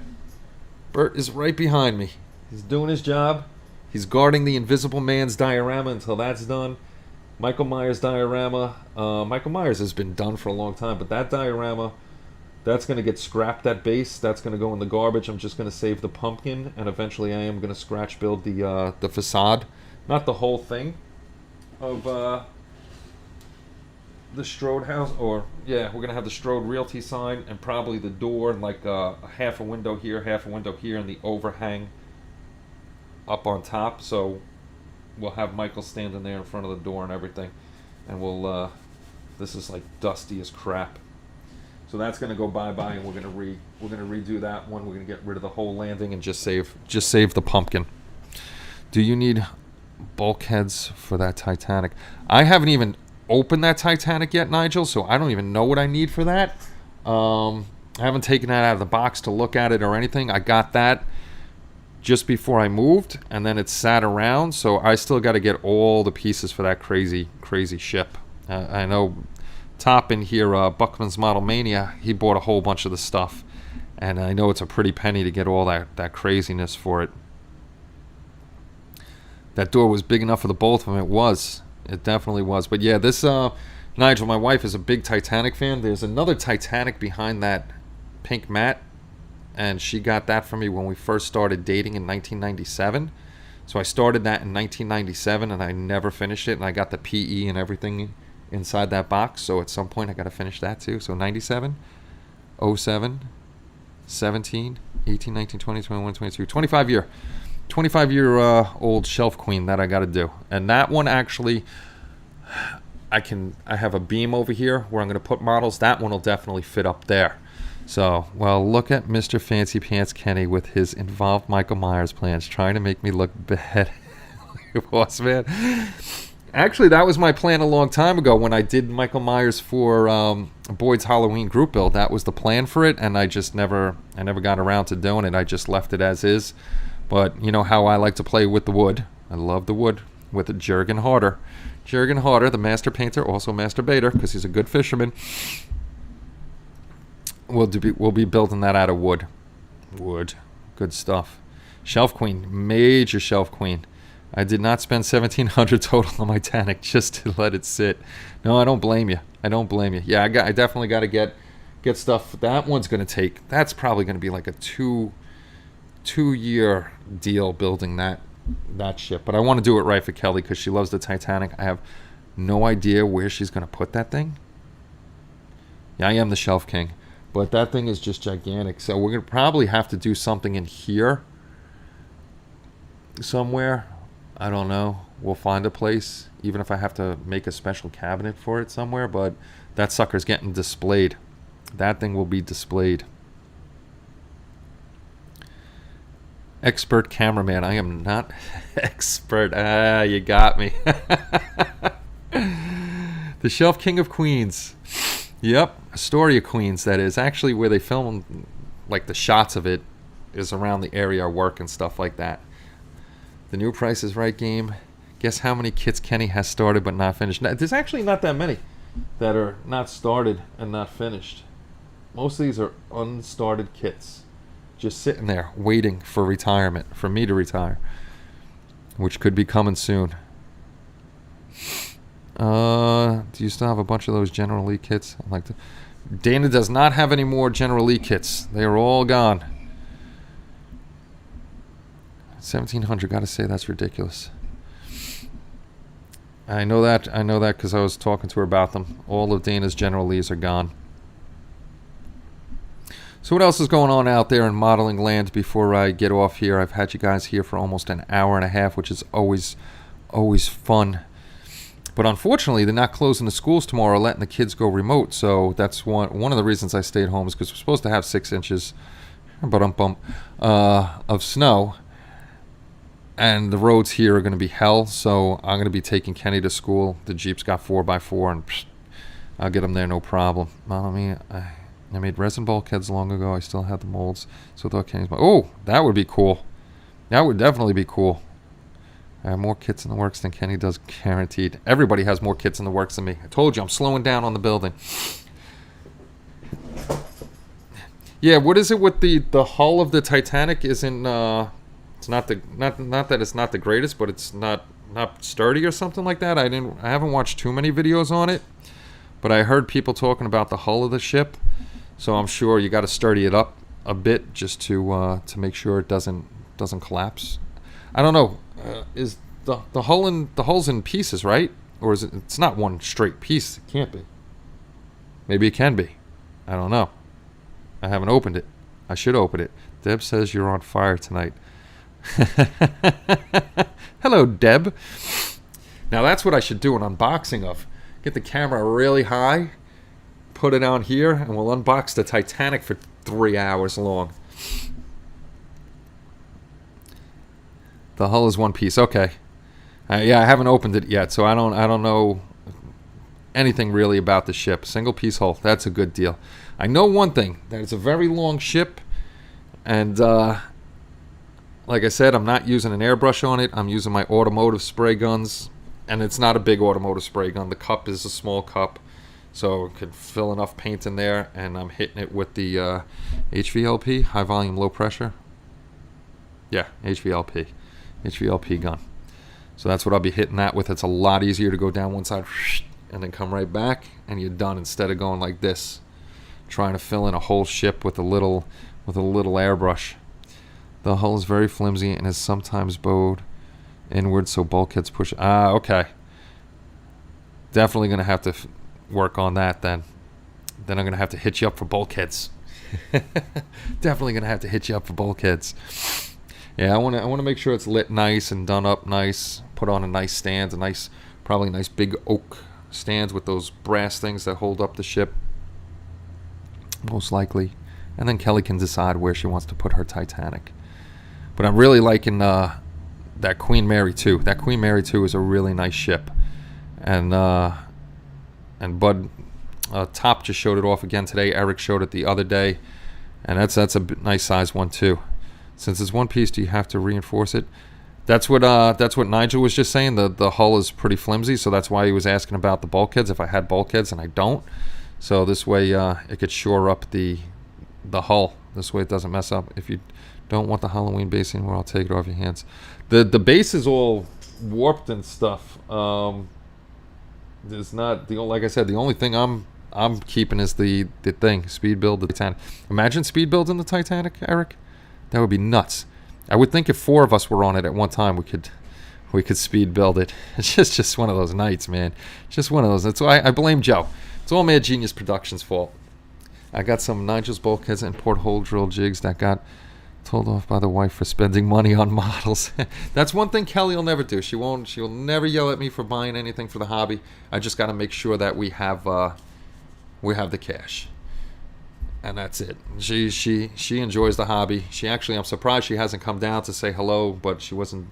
Bert is right behind me. He's doing his job. He's guarding the Invisible Man's diorama until that's done. Michael Myers diorama. Michael Myers has been done for a long time, but that diorama, that's going to get scrapped, that base. That's going to go in the garbage. I'm just going to save the pumpkin, and eventually I am going to scratch build the facade. Not the whole thing of the Strode house, or yeah, we're going to have the Strode Realty sign and probably the door, and like half a window here, and the overhang up on top. So we'll have Michael standing there in front of the door and everything, and we'll this is like dusty as crap. So that's going to go bye-bye, and we're going to redo that one. We're going to get rid of the whole landing and just save the pumpkin. Do you need bulkheads for that Titanic? I haven't even opened that Titanic yet, Nigel, so I don't even know what I need for that. I haven't taken that out of the box to look at it or anything. I got that just before I moved, and then it sat around, so I still got to get all the pieces for that crazy ship. I know Top in here, Buckman's Model Mania, he bought a whole bunch of the stuff, and I know it's a pretty penny to get all that craziness for it. That door was big enough for the both of them. It definitely was. But yeah, this Nigel, my wife, is a big Titanic fan. There's another Titanic behind that pink mat, and she got that for me when we first started dating in 1997. So I started that in 1997, and I never finished it, and I got the PE and everything inside that box. So at some point I got to finish that too. So 97, 07, 17, 18, 19, 20, 21, 22, 25 year old shelf queen that I got to do. And that one actually, I have a beam over here where I'm going to put models. That one will definitely fit up there. So, well, look at Mr. Fancy Pants Kenny with his involved Michael Myers plans, trying to make me look bad. Boss man. Actually, that was my plan a long time ago when I did Michael Myers for Boyd's Halloween group build. That was the plan for it, and I never got around to doing it. I just left it as is. But you know how I like to play with the wood. I love the wood with Jurgen Harder. Jurgen Harder, the master painter, also masturbator, because he's a good fisherman. We'll be building that out of wood. Wood. Good stuff. Shelf queen. Major shelf queen. I did not spend $1,700 total on my Titanic just to let it sit. No, I don't blame you. Yeah, I definitely got to get stuff. That one's going to take, that's probably going to be like a two-year deal building that ship. But I want to do it right for Kelly because she loves the Titanic. I have no idea where she's going to put that thing. Yeah, I am the shelf king. But that thing is just gigantic. So we're going to probably have to do something in here somewhere. I don't know. We'll find a place, even if I have to make a special cabinet for it somewhere. But that sucker's getting displayed. That thing will be displayed. Expert cameraman. I am not expert. Ah, you got me. The Shelf King of Queens. Yep, Astoria, Queens, that is. Actually, where they film, like, the shots of it is around the area I work and stuff like that. The new Price is Right game. Guess how many kits Kenny has started but not finished. Now, there's actually not that many that are not started and not finished. Most of these are unstarted kits. Just sitting there waiting for retirement, for me to retire, which could be coming soon. Do you still have a bunch of those General Lee kits? I'd like to. Dana does not have any more General Lee kits. They are all gone. 1,700. Gotta say that's ridiculous. I know that because I was talking to her about them. All of Dana's General Lees are gone. So what else is going on out there in modeling land before I get off here? I've had you guys here for almost an hour and a half, which is always fun. But unfortunately, they're not closing the schools tomorrow, letting the kids go remote. So that's one of the reasons I stayed home, is because we're supposed to have 6 inches of snow. And the roads here are going to be hell, so I'm going to be taking Kenny to school. The Jeep's got 4x4, and I'll get him there no problem. I made resin bulkheads long ago. I still have the molds. So I thought Kenny's... Oh, that would be cool. That would definitely be cool. I have more kits in the works than Kenny does, guaranteed. Everybody has more kits in the works than me. I told you, I'm slowing down on the building. Yeah, what is it with the hull of the Titanic? Isn't... It's not that it's not the greatest, but it's not sturdy or something like that. I haven't watched too many videos on it, but I heard people talking about the hull of the ship. So I'm sure you got to sturdy it up a bit just to make sure it doesn't collapse. I don't know. Is the hull's in pieces, right? Or is it? It's not one straight piece. It can't be. Maybe it can be. I don't know. I haven't opened it. I should open it. Deb says you're on fire tonight. Hello, Deb. Now that's what I should do an unboxing of. Get the camera really high, put it on here, and we'll unbox the Titanic for 3 hours long. The hull is one piece. Okay. Yeah, I haven't opened it yet, so I don't know anything really about the ship. Single piece hull. That's a good deal. I know one thing, that it's a very long ship, and like I said, I'm not using an airbrush on it. I'm using my automotive spray guns, and it's not a big automotive spray gun. The cup is a small cup, so it could fill enough paint in there, and I'm hitting it with the HVLP, high volume, low pressure. Yeah, HVLP gun. So that's what I'll be hitting that with. It's a lot easier to go down one side and then come right back, and you're done, instead of going like this, trying to fill in a whole ship with a little airbrush. The hull is very flimsy and is sometimes bowed inward, so bulkheads push. Okay. Definitely going to have to work on that then. Then I'm going to have to hit you up for bulkheads. Definitely going to have to hit you up for bulkheads. Yeah, I want to make sure it's lit nice and done up nice. Put on a nice stand, probably nice big oak stands with those brass things that hold up the ship. Most likely. And then Kelly can decide where she wants to put her Titanic. But I'm really liking that Queen Mary 2. That Queen Mary 2 is a really nice ship. And Bud Top just showed it off again today. Eric showed it the other day. And that's a nice size one too. Since it's one piece, do you have to reinforce it? That's what Nigel was just saying. The hull is pretty flimsy, so that's why he was asking about the bulkheads, if I had bulkheads, and I don't. So this way it could shore up the hull. This way it doesn't mess up. If you don't want the Halloween base anymore, I'll take it off your hands. The base is all warped and stuff. There's not like I said, the only thing I'm keeping is the thing, speed build the Titanic. Imagine speed building the Titanic, Eric. That would be nuts. I would think if 4 of us were on it at one time, we could speed build it. It's just one of those nights, man. Just one of those. That's why I blame Joe. It's all Mad Genius Productions' fault. I got some Nigel's bulkheads and porthole drill jigs that got told off by the wife for spending money on models. That's one thing Kelly will never do. She'll never yell at me for buying anything for the hobby. I just got to make sure that we have the cash. and that's it. She enjoys the hobby. She actually, I'm surprised she hasn't come down to say hello, but she wasn't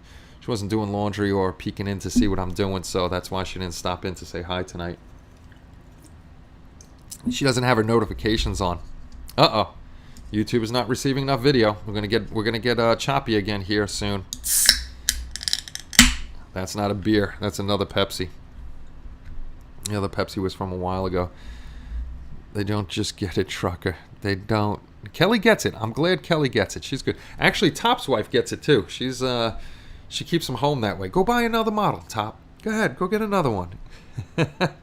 doing laundry or peeking in to see what I'm doing, so that's why she didn't stop in to say hi tonight. She doesn't have her notifications on. Uh-oh. YouTube is not receiving enough video. We're gonna get choppy again here soon. That's not a beer. That's another Pepsi. The other Pepsi was from a while ago. They don't just get it, trucker. They don't. Kelly gets it. I'm glad Kelly gets it. She's good. Actually, Top's wife gets it too. She keeps them home that way. Go buy another model, Top. Go ahead. Go get another one. There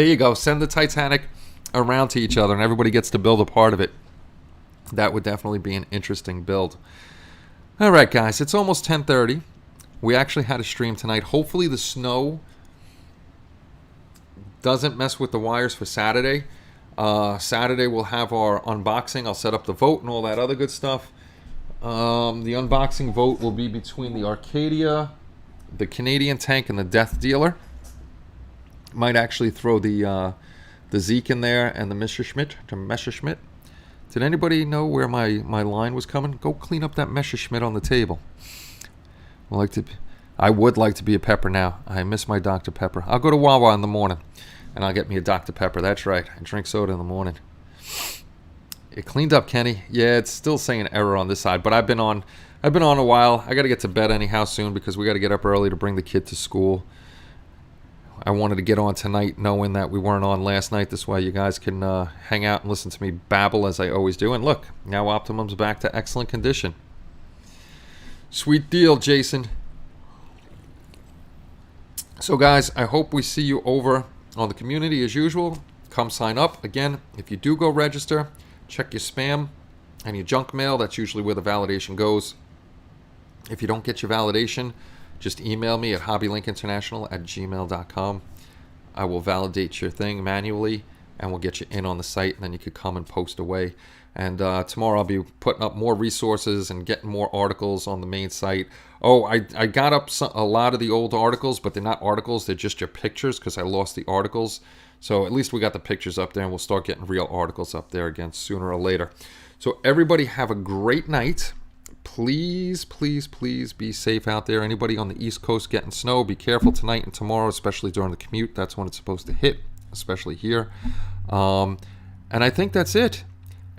you go. Send the Titanic around to each other and everybody gets to build a part of it. That would definitely be an interesting build. All right, guys. It's almost 10:30. We actually had a stream tonight. Hopefully the snow doesn't mess with the wires for Saturday. Saturday we'll have our unboxing. I'll set up the vote and all that other good stuff. The unboxing vote will be between the Arcadia, the Canadian Tank, and the Death Dealer. Might actually throw the Zeke in there and the Messerschmitt. Did anybody know where my line was coming? Go clean up that Messerschmitt on the table. I would like to be a Pepper now. I miss my Dr. Pepper. I'll go to Wawa in the morning and I'll get me a Dr. Pepper. That's right. I drink soda in the morning. It cleaned up, Kenny. Yeah, it's still saying error on this side, but I've been on a while. I got to get to bed anyhow soon because we got to get up early to bring the kid to school. I wanted to get on tonight knowing that we weren't on last night. This way you guys can hang out and listen to me babble as I always do. And look, now Optimum's back to excellent condition. Sweet deal, Jason. So guys, I hope we see you over on the community as usual. Come sign up. Again, if you do go register, check your spam and your junk mail. That's usually where the validation goes. If you don't get your validation, just email me at hobbylinkinternational@gmail.com. I will validate your thing manually and we'll get you in on the site, and then you could come and post away. And tomorrow I'll be putting up more resources and getting more articles on the main site. Oh, I got up a lot of the old articles, but they're not articles. They're just your pictures because I lost the articles. So at least we got the pictures up there, and we'll start getting real articles up there again sooner or later. So everybody have a great night. Please, please, please be safe out there. Anybody on the East Coast getting snow, be careful tonight and tomorrow, especially during the commute. That's when it's supposed to hit, especially here. And I think that's it.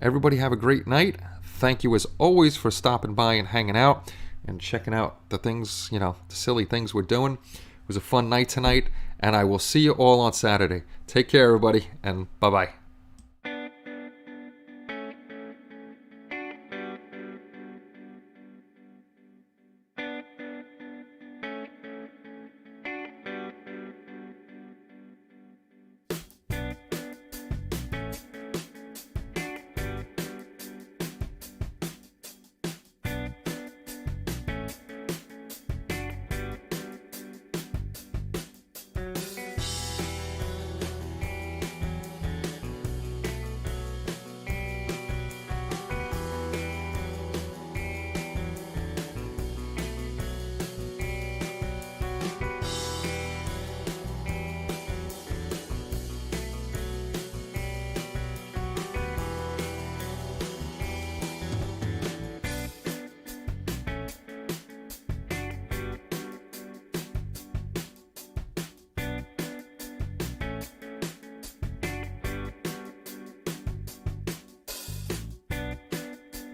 Everybody have a great night. Thank you as always for stopping by and hanging out and checking out the things, the silly things we're doing. It was a fun night tonight, and I will see you all on Saturday. Take care, everybody, and bye-bye.